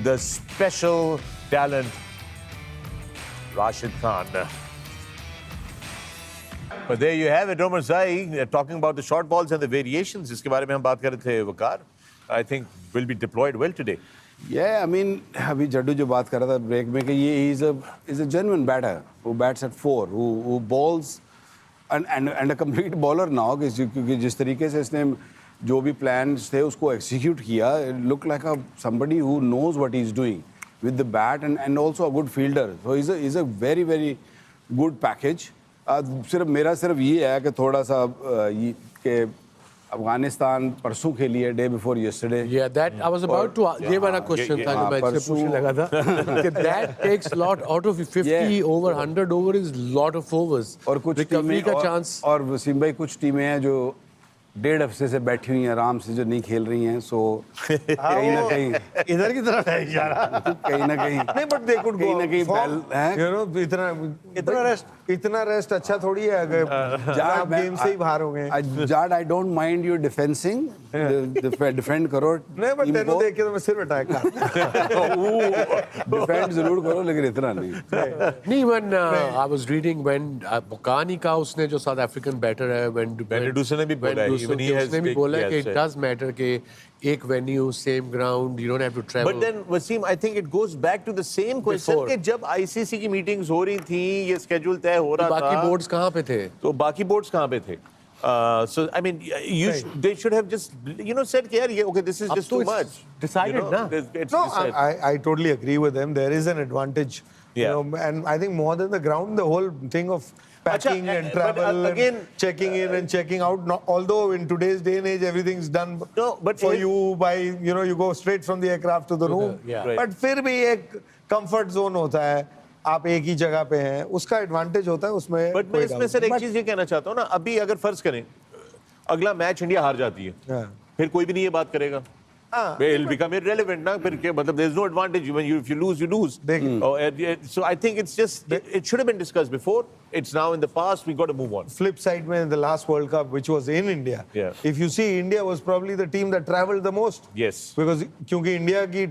The special talent, Rashid Khan. But there you have it, Omar Zai, talking about the short balls and the variations. जिसके बारे में हम बात कर रहे थे, वकार. I think will be deployed well today.
Yeah, I mean, अभी जड्डू जो बात कर रहा था ब्रेक में कि ये is a genuine batter who bats at 4, who bowls and a complete bowler now क्योंकि जिस तरीके से इसने जो भी plans थे उसको execute किया, it looked like somebody who knows what he's doing with the bat and also a good fielder. So he's a very very good package. सिर्फ ये है कि थोड़ा सा ये कि अफगानिस्तान परसों खेली है day before yesterday
Yeah, that I was about to. ये वाला question था जो मैं इससे पूछने लगा था कि that takes lot out of 50 over 100 over is lot of overs.
और कुछ
recovery का chance.
और वसीम भाई कुछ टीमें हैं जो 1.5 हफ्ते से बैठी हुई हैं आराम से जो नहीं खेल रही हैं सो कहीं ना कहीं
इधर की तरफ है इशारा
कहीं ना कहीं
नहीं बट दे कुड
कहीं ना कहीं बैल है
You know, इतना रेस्ट अच्छा थोड़ी है अगर आप गेम से ही बाहर हो गए.
Jat I don't mind you defencing defend करो
नहीं बट तेरे देख के तो मैं सिर बैठा
डिफेंड जरूर करो लेकिन इतना नहीं
नहीं when I was reading when कहानी का उसने जो साउथ अफ्रीकन बैटर है when
Benedusser ने भी बोला है, even he has
उसने भी
big-
बोला है कि
yes,
it does matter कि एक venue same ground you don't have to travel.
But then Wasim, I think it goes back to the same question
Before.
कि जब ICC की मीटिंग्स हो रही थी, ये schedule तय हो रहा था.
बाकी बोर्ड्स कहाँ पे थे?
तो बाकी बोर्ड्स कहाँ पे थे? So I mean, they should have just said कि यार ये okay, this is
अब
just
तो
too
it's
much.
decided ना?
It's
No,
decided.
I totally agree with them. There is an advantage.
Yeah.
And I think more than the ground, the whole thing of packing
Acha,
and
but,
travel
again-
and checking in and checking out. Although in today's day and age, everything's done
No, but
for
if-
you by, you go straight from the aircraft to the room.
yeah.
Right.
But फिर भी एक comfort zone होता है. आप एक ही जगह पे हैं. उसका advantage होता है उसमें.
बट मैं
कोई
इसमें
doubt
सर
नहीं.
एक
But-
चीज ये कहना चाहता हूँ ना, अभी अगर फर्ज करें अगला मैच इंडिया हार जाती है,
हाँ.
फिर कोई भी नहीं ये बात करेगा.
हाँ.
It'll become irrelevant ना, फिर क्या मतलब there's no advantage when if you lose you lose.
देखिए.
So I think it's just it should have been discussed before. It's now in the past. We got to move on.
Flip side में the last World Cup which was in India.
Yeah.
If you see, India was probably the team that travelled the most.
Yes.
Because क्योंकि India की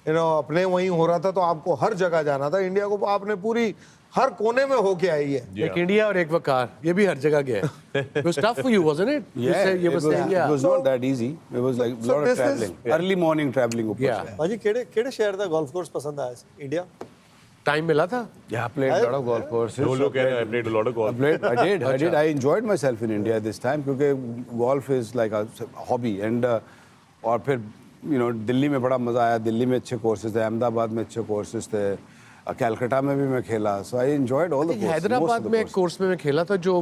अपने वहीं हो रहा था तो आपको हर जगह जाना था. इंडिया को आपने पूरी हर कोने में होके आई है.
एक इंडिया और एक वकार ये भी हर जगह गया है. It was tough for you, wasn't it? You
Yeah,
said- you were saying,
it
yeah.
was not that easy. It was like a
So
lot of
this is-
traveling. Early morning traveling ऊपर
Yeah.
से.
भाजी केड़े शहर दा golf course पसंद आया India
time मिला था?
Yeah, I played a lot of golf courses.
No look at it. I played a lot of golf.
I did. I enjoyed myself in India this time क्योंकि golf is like a hobby and और फिर दिल्ली में बड़ा मजा आया. दिल्ली में अच्छे courses थे, अहमदाबाद में अच्छे courses थे, कलकत्ता में भी मैं खेला. So I enjoyed all the courses.
Hyderabad में एक कोर्स में मैं खेला था जो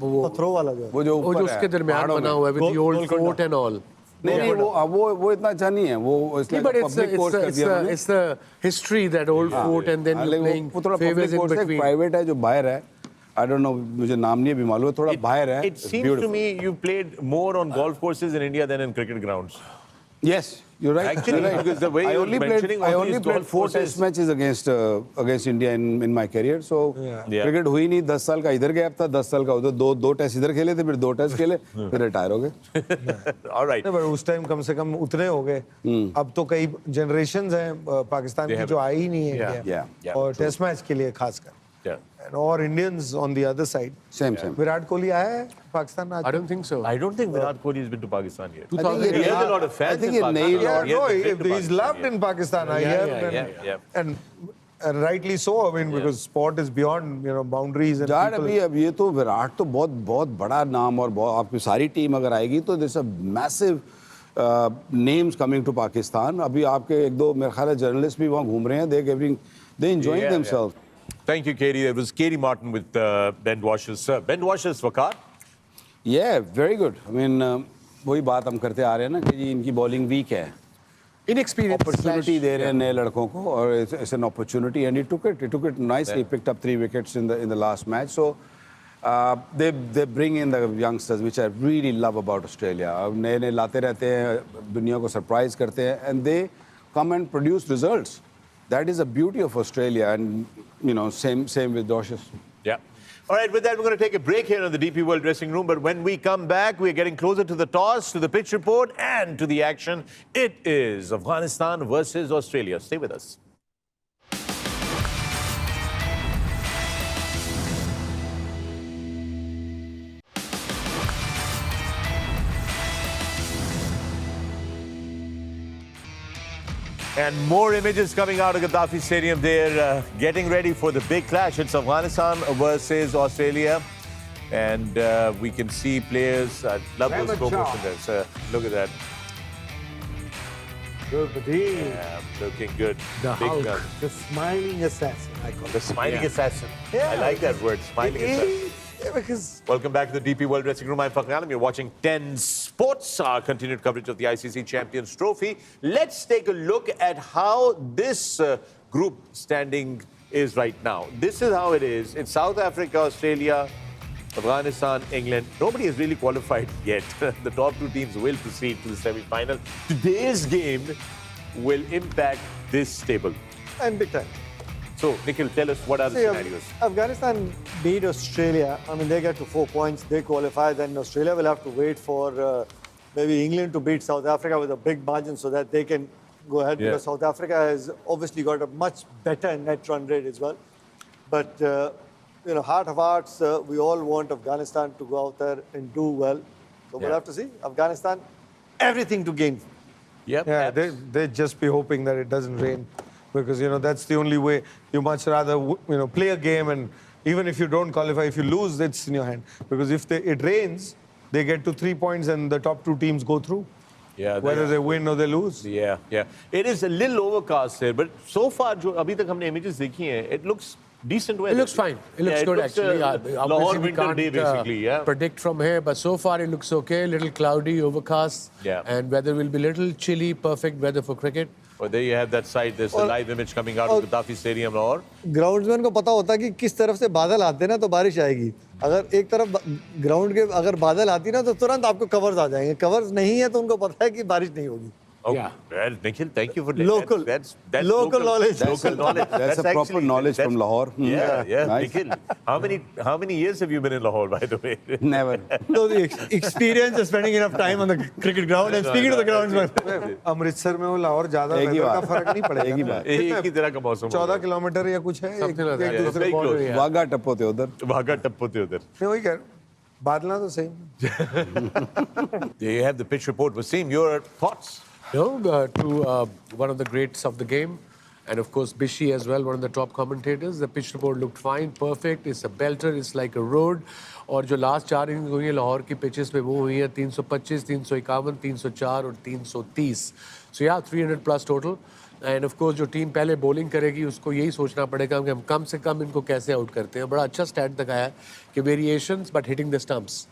वो
थ्रो वाला जो है
वो जो
वो
ऊपर
जो
है,
उसके दरमियान
पहाड़ों
बना
में.
हुआ है with the old
Golconda.
fort and all.
नहीं वो इतना अच्छा नहीं है. वो
नहीं, but it's
public course कर दिया उन्होंने.
it's the history that old fort and then you're playing
वो थोड़ा
favors
public
in
course है,
between.
private है जो बाहर है. I don't know, मुझे नाम नहीं अभी मालूम है. थोड़ा बाहर है.
It seems to me you played more on golf courses in India than in cricket grounds.
Yes, you're right.
Actually,
you're right.
because the way
I
you're
only
mentioning
played, I
all
only
these
played
golf
4
courses-
test matches against India in my career. So
Yeah.
cricket हुई नहीं. 10 साल का इधर gap था, 10 साल का उधर. दो टेस्ट इधर खेले थे, फिर 2 टेस्ट खेले, फिर रिटायर हो गए.
All right.
नहीं, but उस टाइम कम से कम उतने हो गए. अब तो कई जनरेशंस हैं पाकिस्तान
They
की
have
जो
it.
आई ही नहीं है
Yeah.
इंडिया.
Yeah.
और टेस्ट मैच के लिए खासकर.
Yeah.
And और Indians on the other side.
Same.
Virat Kohli आया है पाकिस्तान आज.
I don't think so.
I don't think Virat Kohli has been to Pakistan yet.
2000
He has a lot of fans.
I think
in
he
Pakistan.
nailed
Yeah,
He has
no,
been to
he's
Pakistan,
loved
yeah.
in Pakistan. I
Yeah,
hear.
yeah,
and, and rightly so. I mean, because sport is beyond boundaries and
यार
people.
अभी अब ये तो विराट तो बहुत बड़ा नाम और आपकी सारी टीम अगर आएगी तो this a massive names coming to Pakistan. अभी आपके एक दो मेरे ख्याल है जर्नलिस्ट भी वहाँ घूम रहे हैं. They enjoying
Yeah,
themselves.
Thank you, Katie. That was Katie Martin with Ben Washers. Ben Washers, Waqar.
Yeah, very good. I mean वही बात हम करते आ रहे हैं ना कि जी इनकी बॉलिंग वीक है.
Inexperienced
Opportunity
slash-
दे रहे हैं नए लड़कों को और it's an opportunity and he took it nicely. He picked up 3 wickets in the last match. So they bring in the youngsters, which I really love about Australia. नए लाते रहते हैं, दुनिया को सरप्राइज करते हैं and they come and produce results. That is the beauty of Australia and same with Doshes.
Yeah. All right, with that, we're going to take a break here in the DP World Dressing Room. But when we come back, we're getting closer to the toss, to the pitch report, and to the action. It is Afghanistan versus Australia. Stay with us. And more images coming out of Gaddafi Stadium. They're getting ready for the big clash. It's Afghanistan versus Australia. And we can see players. Love those slow motion there. So, look at that. Yeah, looking good.
The
big
Hulk,
gun.
the smiling assassin, I call
The
it.
smiling assassin.
Yeah.
I like that word, smiling assassin.
Yeah, because
Welcome back to the DP World Dressing Room. I'm Fakhar Alam. You're watching 10 Sports, our continued coverage of the ICC Champions Trophy. Let's take a look at how this group standing is right now. This is how it is. It's South Africa, Australia, Afghanistan, England. Nobody has really qualified yet. The top two teams will proceed to the semi-final. Today's game will impact this table.
and big time.
So, Nikhil, tell us what are the
See,
scenarios?
Afghanistan beat Australia. I mean, they get to 4 points. They qualify. Then Australia will have to wait for maybe England to beat South Africa with a big margin so that they can go ahead.
Yeah.
Because South Africa has obviously got a much better net run rate as well. But, heart of hearts, we all want Afghanistan to go out there and do well. So we'll
Yeah.
have to see. Afghanistan, everything to gain.
Yep.
Yeah, they'd just be hoping that it doesn't rain, because that's the only way. You much rather play a game, and even if you don't qualify, if you lose, it's in your hand. Because if it rains, they get to 3 points, and the top two teams go through.
Yeah,
Whether they win or they lose.
Yeah, yeah. It is a little overcast here, but so far, जो अभी तक हमने images देखी हैं, it looks decent weather.
It looks fine. It looks good, actually.
Lahore
Obviously, we
winter
can't
day, basically, yeah.
predict from here, but so far it looks okay. Little cloudy, overcast,
Yeah.
and weather will be little chilly. Perfect weather for cricket.
Well, there you have that side. There's a
और-
live image coming out of Gaddafi Stadium, Lahore.
Groundsman को पता होता है कि किस तरफ से बादल आते हैं ना तो बारिश आएगी. अगर एक तरफ ग्राउंड के अगर बादल आती ना तो तुरंत आपको कवर्स आ जाएंगे. कवर्स नहीं है तो उनको पता है कि बारिश नहीं होगी.
Oh,
Yeah.
well, Nikhil, thank you for
Local.
That's
Local knowledge.
Local knowledge.
That's a proper
actually-
knowledge from
that's-
Lahore.
Yeah, yeah.
Nice.
Nikhil, how many years have you been in Lahore, by the way?
Never.
So the experience of spending enough time on the cricket ground and speaking to the groundsman.
Amritsar में वो लाहौर ज्यादा
एक ही
weather का
बात।
फर्क नहीं पड़ेगा.
एक ही बात।
एक ही तरह का मौसम.
14 किलोमीटर या कुछ है.
Something like that.
एक दूसरे
very
border
close.
है.
वाघा टप्पोते उधर.
भागा टप्पोते उधर.
नहीं, वही कह रहा हूं. बादला तो same.
There you have the pitch report. Wasim, your thoughts?
To one of the greats of the game, and of course Bishi as well, one of the top commentators. The pitch report looked fine, perfect. It's a belter. It's like a road. और जो last 4 innings हुई है लाहौर की pitches पे वो हुई है 325, 351, 304 और 330. सो या 300 plus total. End of course जो टीम पहले बॉलिंग करेगी उसको यही सोचना पड़ेगा कि हम कम से कम इनको कैसे आउट करते हैं. बड़ा अच्छा स्टैट दिखाया है कि variations but hitting the stumps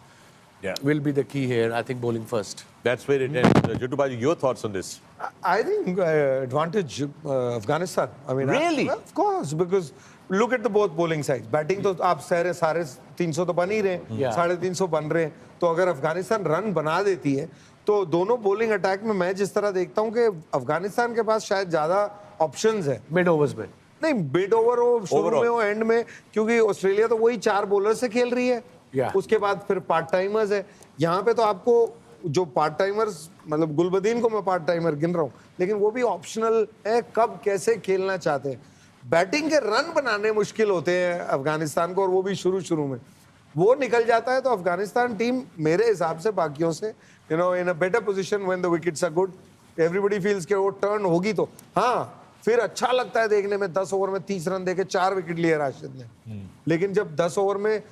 Yeah.
will be the key here. I think bowling first.
That's where it ends. Jittu Baji, your thoughts on this?
I think advantage Afghanistan. I mean,
Really?
Of course, because look at the both bowling sides. Batting तो आप सारे 350 तो बन ही रहे हैं,
Yeah.
350 बन रहे हैं. तो अगर अफगानिस्तान रन बना देती है, तो दोनों bowling अटैक में मैं जिस तरह देखता हूँ कि अफगानिस्तान के पास शायद ज्यादा ऑप्शंस है.
Mid overs में.
नहीं, मिड ओवर हो, शुरू
Overall.
में हो, एंड में, क्योंकि ऑस्ट्रेलिया तो वही 4 बॉलर से खेल रही है.
Yeah.
उसके बाद फिर पार्ट टाइमर्स है. यहाँ पे तो आपको जो पार्ट टाइमर्स, मतलब गुलबदीन को मैं पार्ट टाइमर गिन रहा हूँ, लेकिन वो भी ऑप्शनल है, कब कैसे खेलना चाहते हैं. बैटिंग के रन बनाने मुश्किल होते हैं अफगानिस्तान को, और वो भी शुरू में. वो निकल जाता है तो अफगानिस्तान टीम मेरे हिसाब से बाकियों से in a better position when the wickets are good. Everybody feels के वो टर्न होगी तो हाँ, फिर अच्छा लगता है देखने में. 10 ओवर में 30 रन देके 4 विकेट लिए राशिद ने. लेकिन जब 10 ओवर में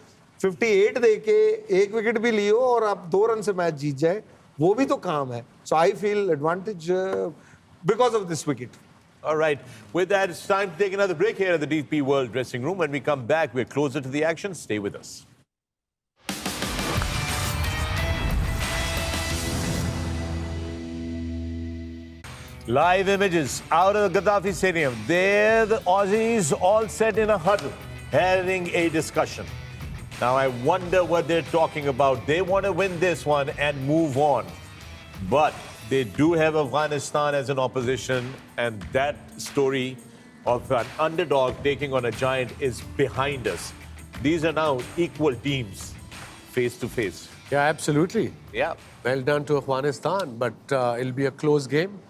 58 देके 1 विकेट भी लियो और आप 2 रन से मैच जीत जाए, वो भी तो काम है. So I feel advantage because of this wicket.
All right. With that, it's time to take another break here at the DP World Dressing Room. When we come back, we're closer to the action. Stay with us. Live images out of the Gaddafi Stadium. There, the Aussies all set in a huddle, having a discussion. Now, I wonder what they're talking about. They want to win this one and move on. But they do have Afghanistan as an opposition, and that story of an underdog taking on a giant is behind us. These are now equal teams, face to face.
Yeah, absolutely.
Yeah.
Well done to Afghanistan, but it'll be a close game.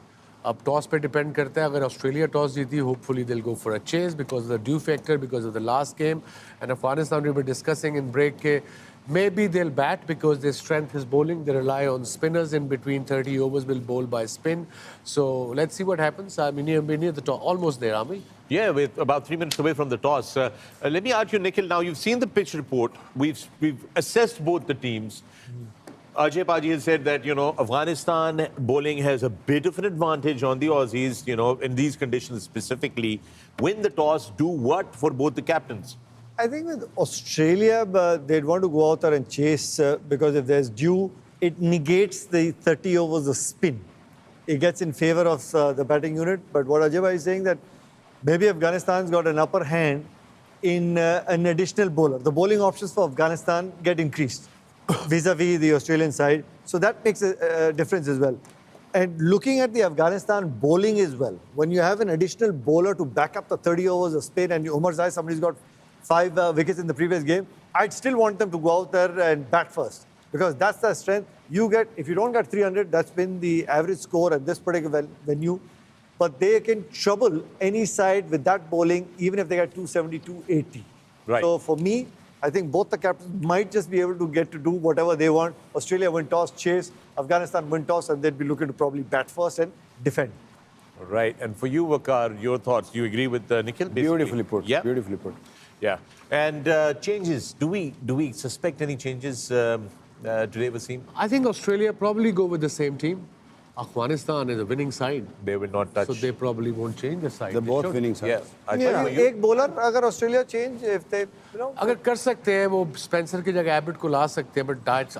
अब toss पे depend करता है. अगर Australia toss जीती, hopefully they'll go for a chase because of the due factor, because of the last game. And Afghanistan we were discussing in break के Maybe they'll bat because their strength is bowling. They rely on spinners in between 30 overs, will bowl by spin. So let's see what happens. I mean, we're near the top, almost there, aren't we?
Yeah, we're about 3 minutes away from the toss. Let me ask you, Nikhil, now you've seen the pitch report. We've assessed both the teams. Ajay Paji has said that, Afghanistan bowling has a bit of an advantage on the Aussies, in these conditions specifically. Win the toss, do what for both the captains?
I think with Australia, they'd want to go out there and chase because if there's dew, it negates the 30 overs of spin. It gets in favor of the batting unit. But what Ajay is saying that maybe Afghanistan's got an upper hand in an additional bowler. The bowling options for Afghanistan get increased vis-a-vis the Australian side. So that makes a difference as well. And looking at the Afghanistan bowling as well, when you have an additional bowler to back up the 30 overs of spin and Umar Zai, somebody's got 5 wickets in the previous game, I'd still want them to go out there and bat first because that's the strength. You get, if you don't get 300, that's been the average score at this particular venue. But they can trouble any side with that bowling, even if they get 270, 280.
Right.
So for me, I think both the captains might just be able to get to do whatever they want. Australia win toss, chase. Afghanistan win toss, and they'd be looking to probably bat first and defend.
Right. And for you, Waqar, your thoughts? Do you agree with Nikhil? Basically?
Beautifully put.
Yeah.
Beautifully put.
Yeah. And changes. Do we suspect any changes today, Wasim?
I think Australia probably go with the same team. Afghanistan is a winning side.
They will not touch.
So they probably won't change the side.
They're
They
both
should.
winning sides.
Yeah. I
Yeah,
tell you,
एक bowler अगर Australia change, if they,
अगर कर सकते हैं वो Spencer की जगह Abbott को ला सकते हैं बट डाइट्स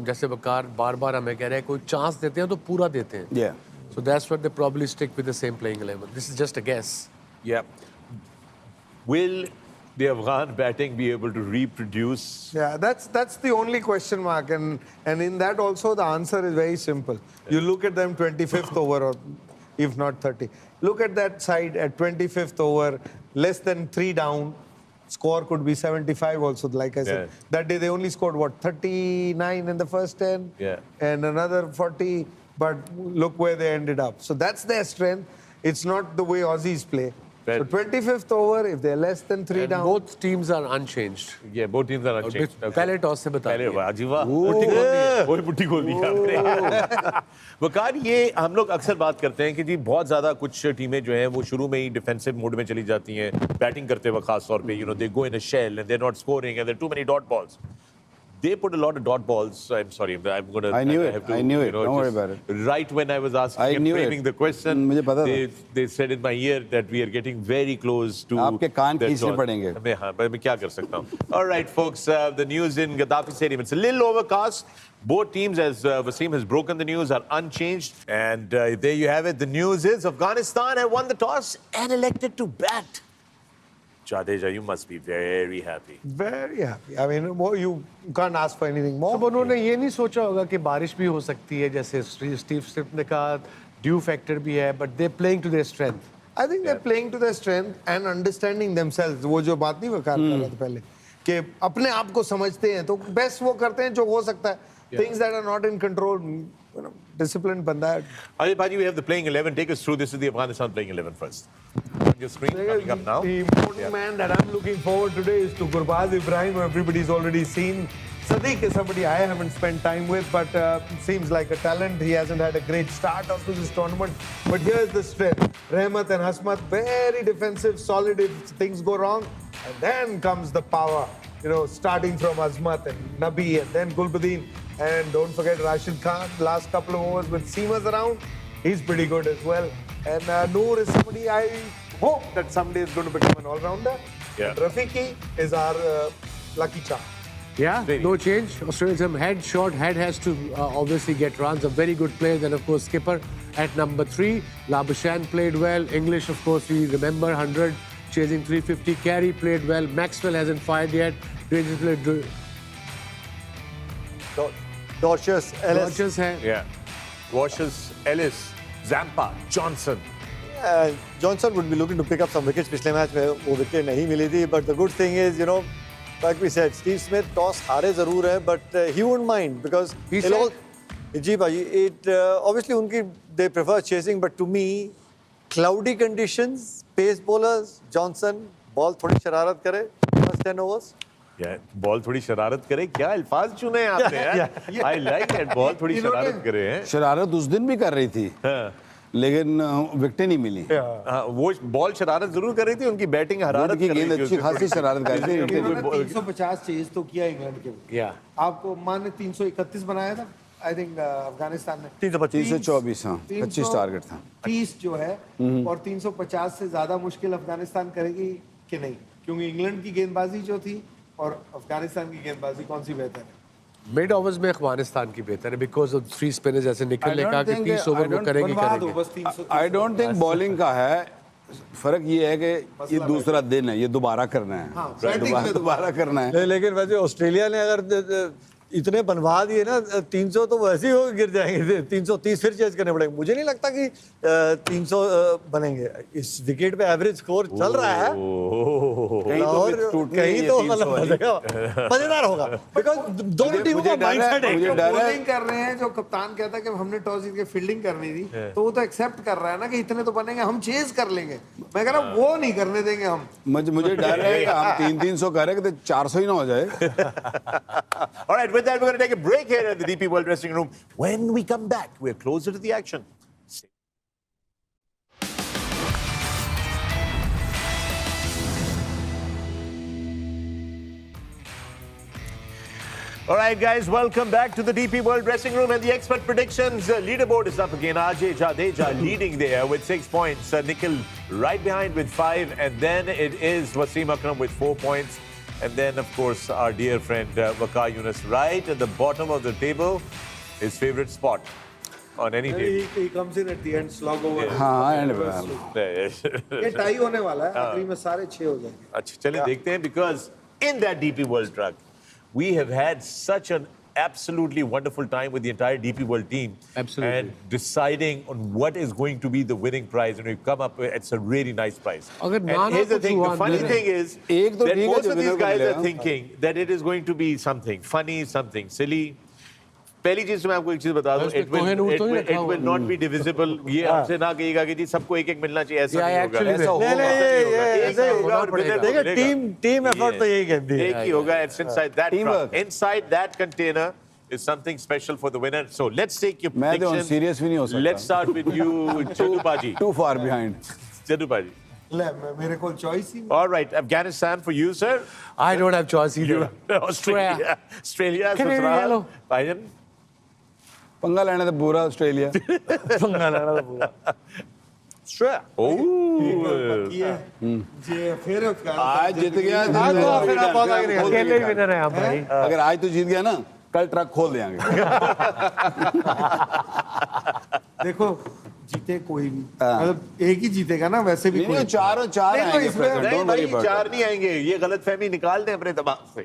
जैसे वकार बार-बार हमें कह रहे हैं कोई चांस देते हैं तो पूरा देते हैं.
Yeah.
So that's what they probably stick with the same playing 11. This is just a guess.
Yeah. Will the Afghan batting be able to reproduce?
Yeah, that's the only question mark, and in that also the answer is very simple. You look at them 25th over, or if not 30. Look at that side at 25th over, less than 3 down. Score could be 75 also, like I said.
Yeah.
That day they only scored, what, 39 in the first 10?
Yeah.
And another 40, but look where they ended up. So that's their strength. It's not the way Aussies play.
Well-
So 25th over, if they're less than 3
And
down.
both teams are unchanged.
Yeah, both teams are unchanged.
पहले toss से बता
पहले
दिया.
वाह जी वाह मुट्ठी खोल दी है वही मुट्ठी खोल दी आपने वकार ये हम लोग अक्सर बात करते हैं कि जी बहुत ज्यादा कुछ टीमें जो हैं वो शुरू में ही डिफेंसिव मोड में चली जाती हैं बैटिंग करते वक्त खास तौर पे they go in a shell and they're not scoring and there are too many dot balls. They put a lot of dot balls. I'm sorry, I'm gonna.
I knew it.
have to,
I knew it. Don't worry
just-
about it.
Right when I was asking
I
and
knew
framing
it.
the question,
मुझे पता था.
they said in my ear that we are getting very close to.
आपके कान
the
खींचने
dot.
पड़ेंगे.
हाँ, but मैं क्या कर सकता हूँ? All right, folks. The news in Gaddafi Stadium. It's a little overcast. Both teams, as Wasim has broken the news, are unchanged. And there you have it. The news is Afghanistan have won the toss and elected to bat. Jadeja, you must be very happy.
Very happy. I mean, you can't ask for anything more.
अब उन्होंने ये नहीं सोचा होगा कि बारिश भी हो सकती है जैसे स्टीव स्मिथ ने कहा ड्यू फैक्टर भी है but they playing to their strength.
I think they're playing to their strength and understanding themselves. वो जो बात नहीं वकार कर रहा था पहले कि अपने आप को समझते हैं तो बेस्ट वो करते हैं जो हो सकता है. Things that are not in control, disciplined बंदा है.
Ajay Paji, we have the playing 11. Take us through. This is the Afghanistan playing 11 first. On your screen, coming up now.
The important man that I'm looking forward today is to Gurbaz Ibrahim, who everybody's already seen. Sadiq is somebody I haven't spent time with, but seems like a talent. He hasn't had a great start off to this tournament. But here's the strength. Rahmat and Hasmat, very defensive, solid if things go wrong. And then comes the power, starting from Azmat and Nabi and then Gulbuddin. And don't forget Rashid Khan, last couple of overs with seamers around. He's pretty good as well. And Noor is somebody I hope that someday is going to become an all-rounder.
Yeah.
And Rafiqi is our lucky charm.
Yeah, no change. Australia's head short. Head has to obviously get runs. A very good player. Then, of course, skipper at number 3. Labuschagne played well. English, of course, we remember 100, chasing 350. Carey played well. Maxwell hasn't fired yet. Rangers played
Dodgers, Ellis.
Dodgers hai.
Yeah. Washes, Ellis, Zampa, Johnson.
Johnson would be looking to pick up some wickets. पिछले match में वो wicket नहीं मिली थी. But the good thing is, like we said, Steve Smith toss हारे जरूर है, but he won't mind because
He
they'll all. जी भाई, it obviously उनकी they prefer chasing, but to me, cloudy conditions, pace bowlers, Johnson, ball थोड़ी शरारत करे, first 10 overs.
Ball थोड़ी शरारत करे, क्या अल्फाज चुने हैं आपने यार। आई लाइक इट, बॉल थोड़ी शरारत करे हैं।
शरारत उस दिन भी कर रही थी, लेकिन विकेटें नहीं मिली।
हाँ, वो बॉल शरारत जरूर कर रही थी, उनकी बैटिंग हरारत
की
कर रही
गेंद
थी
अच्छी
उसमें
खासी शरारत कर रही थी।
इन्होंने 350 चेज तो किया इंग्लैंड के लिए।
या
आपको मान ने 331 बनाया था, आई थिंक अफगानिस्तान ने
324, हाँ 25 टारगेट था।
30 जो है और 350 से ज्यादा मुश्किल अफगानिस्तान करेगी कि नहीं, क्योंकि इंग्लैंड की गेंदबाजी जो थी और अफगानिस्तान की गेंदबाजी कौन सी बेहतर है?
मिड ओवर्स में अफगानिस्तान की बेहतर है, बिकॉज ऑफ 3 स्पिनर्स ऐसे निकलने का कि 30 ओवर वो करेंगे
बनवा दो
करेंगे।
बस 300।
आई डोंट थिंक बॉलिंग का है फर्क, ये है कि ये दूसरा दिन है, ये दोबारा करना है।
हाँ, बैटिंग में
दोबारा करना है।
लेकिन वैसे ऑस्ट्रेलिया ने अगर इतने बनवा दिए ना 300 तो वैसे ही हो गिर जाएंगे, 330 फिर चेज करने पड़ेंगे। मुझे नहीं लगता कि 300 बनेंगे। इस विकेट पे एवरेज स्कोर चल रहा है और कहीं तो मतलब मजेदार होगा, बिकॉज दोनों टीमों का माइंडसेट है।
मुझे डर है।
बॉलिंग कर रहे हैं, जो कप्तान कहता है कि हमने टॉस जीत के फील्डिंग करनी थी, तो वो तो एक्सेप्ट कर रहा है ना कि इतने तो बनेंगे, हम चेज कर लेंगे। मैं कह रहा हूँ वो नहीं करने देंगे हम।
मुझे डर है कि हम 300 करेंगे तो 400 ही ना हो जाए।
All right, with that, we're going to take a break here at the DP World Dressing Room. When we come back, we're closer to the action. All right, guys, welcome back to the DP World Dressing Room and the expert predictions. Leaderboard is up again. Ajay Jadeja leading there with 6 points. Nikhil right behind with 5. And then it is Wasim Akram with 4 points. And then, of course, our dear friend Waqar Yunus right at the bottom of the table. His favorite spot on any table.
He comes in at the end, slog over.
हाँ and
ये tie होने वाला है, आखिरी में सारे 6 हो जाएंगे।
अच्छा, चलिए देखते हैं, because in that DP World truck, we have had such an absolutely wonderful time with the entire DP World team.
Absolutely.
And deciding on what is going to be the winning prize, and we've come up with, it's a really nice prize.
अगर
And
Nana
here's the
कुछ
thing,
हुआ
the funny
अंदर
thing is
एक तो
that
ठीक है
most
जो
of these
winner को
guys are
मिलेगा।
thinking that it is going to be something funny, something silly. पहली चीज मैं आपको एक चीज बता दूं,
उसमें
it will,
कोहेनूर
it
तो ही
will,
रखा
it
हुआ
will not be divisible. ये आपसे ना कहिएगा कि जी सबको एक एक मिलना चाहिए, ऐसा
Yeah,
नहीं होगा।
actually
ऐसा
will.
होगा,
नहीं,
ऐसा
ऐसे
नहीं होगा और
होना
winner को
देखिए
मिलेगा।
टीम एफर्ट तो यही कहती है।
एक ही होगा. It's inside that
Teamwork.
truck. Inside that container is something special for the winner. So let's take your
मैं तो
prediction.
serious भी नहीं हो सकता।
Let's start with you, Chadu Baji.
Too far behind.
Chadu Baji.
ले मेरे को choice he
All right, Afghanistan for you, sir.
I don't have choice either.
Australia. Australia.
Canadian
ससुराल.
yellow.
Biden.
पंगा लेना तो पूरा ऑस्ट्रेलिया।
पंगा लेना तो पूरा। श्रेया
Oh.
ये फिर
आज जीत गया
आज तो फिर आप बहुत आगे निकल गए।
अकेले विनर है हम भाई।
अगर आज तो जीत गया ना, कल ट्रक खोल देंगे।
देखो जीते कोई भी, मतलब एक ही जीतेगा ना, वैसे भी कोई।
चारों चार
नहीं,
आएंगे
इसमें-
present,
नहीं
don't
भाई,
worry about
चार
it।
नहीं आएंगे. ये गलतफहमी निकाल दें अपने दिमाग से.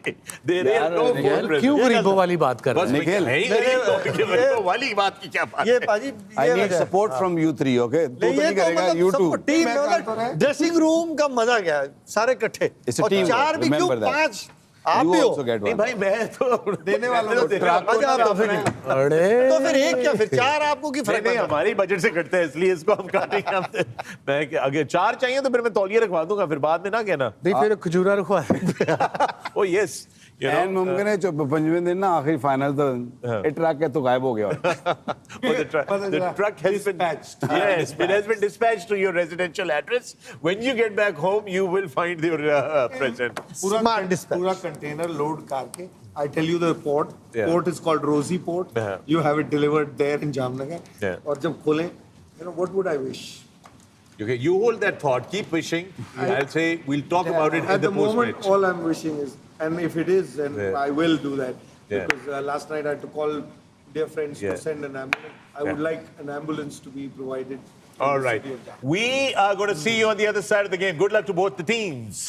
There is
यार,
no
निखिल,
fourth present.
क्यों गरीबों वाली बात कर रहे
बस
हैं?
निखिल,
है ही गरीब तो गरीबों वाली बात की क्या बात
ये
है?
पाजी
I
ये
need
वजह है।
support from you three, okay? तू तो
नहीं, ये
नहीं
तो
करेगा,
मतलब
you
सबको
two.
टीम
मैं
में
कर तो रहा
मतलब
है।
ड्रेसिंग रूम का मजा क्या है, सारे इकट्ठे।
It's a
और
teamwork,
4 भी क्यों,
remember that.
5 आप
You
भी हो।
also get
नहीं
one.
भाई, मैं तो
देने वाला
मैं तो
हूँ।
देने वाला हूँ.
अच्छा, आप तो फिर
अरे
तो फिर एक क्या, फिर 4 आपको की
नहीं
फर्क
नहीं,
पड़ता है?
हमारी बजट से कटते हैं, इसलिए इसको हम काटेंगे. मैं अगर 4 चाहिए तो फिर मैं तौलिया रखवा दूंगा, फिर बाद में ना कहना.
नहीं फिर खजूरा रखवा
Oh yes, you
and
know.
मुमकिन है 25वें दिन ना आखिरी फाइनल तो ये ट्रक के तो गायब हो गया।
Oh, the truck has been
Dispatched.
Yes, it has been dispatched to your residential address. When you get back home, you will find your present.
पूरा पूरा कंटेनर लोड करके, I tell you the port.
Yeah.
Port is called Rosie Port.
Yeah.
You have it delivered there in Jamnagar.
Yeah.
और जब खोलें, what would I wish?
Okay, you hold that thought. Keep wishing. I'll say we'll talk about it
At
in the
the moment,
post-match.
all I'm wishing is, and if it is, then
Yeah.
I will do that.
Yeah.
Because last night I had to call dear friends
Yeah.
to send an ambulance. I would
Yeah.
like an ambulance to be provided. in
All
the
right.
city of Dhaka.
We are going to see you on the other side of the game. Good luck to both the teams.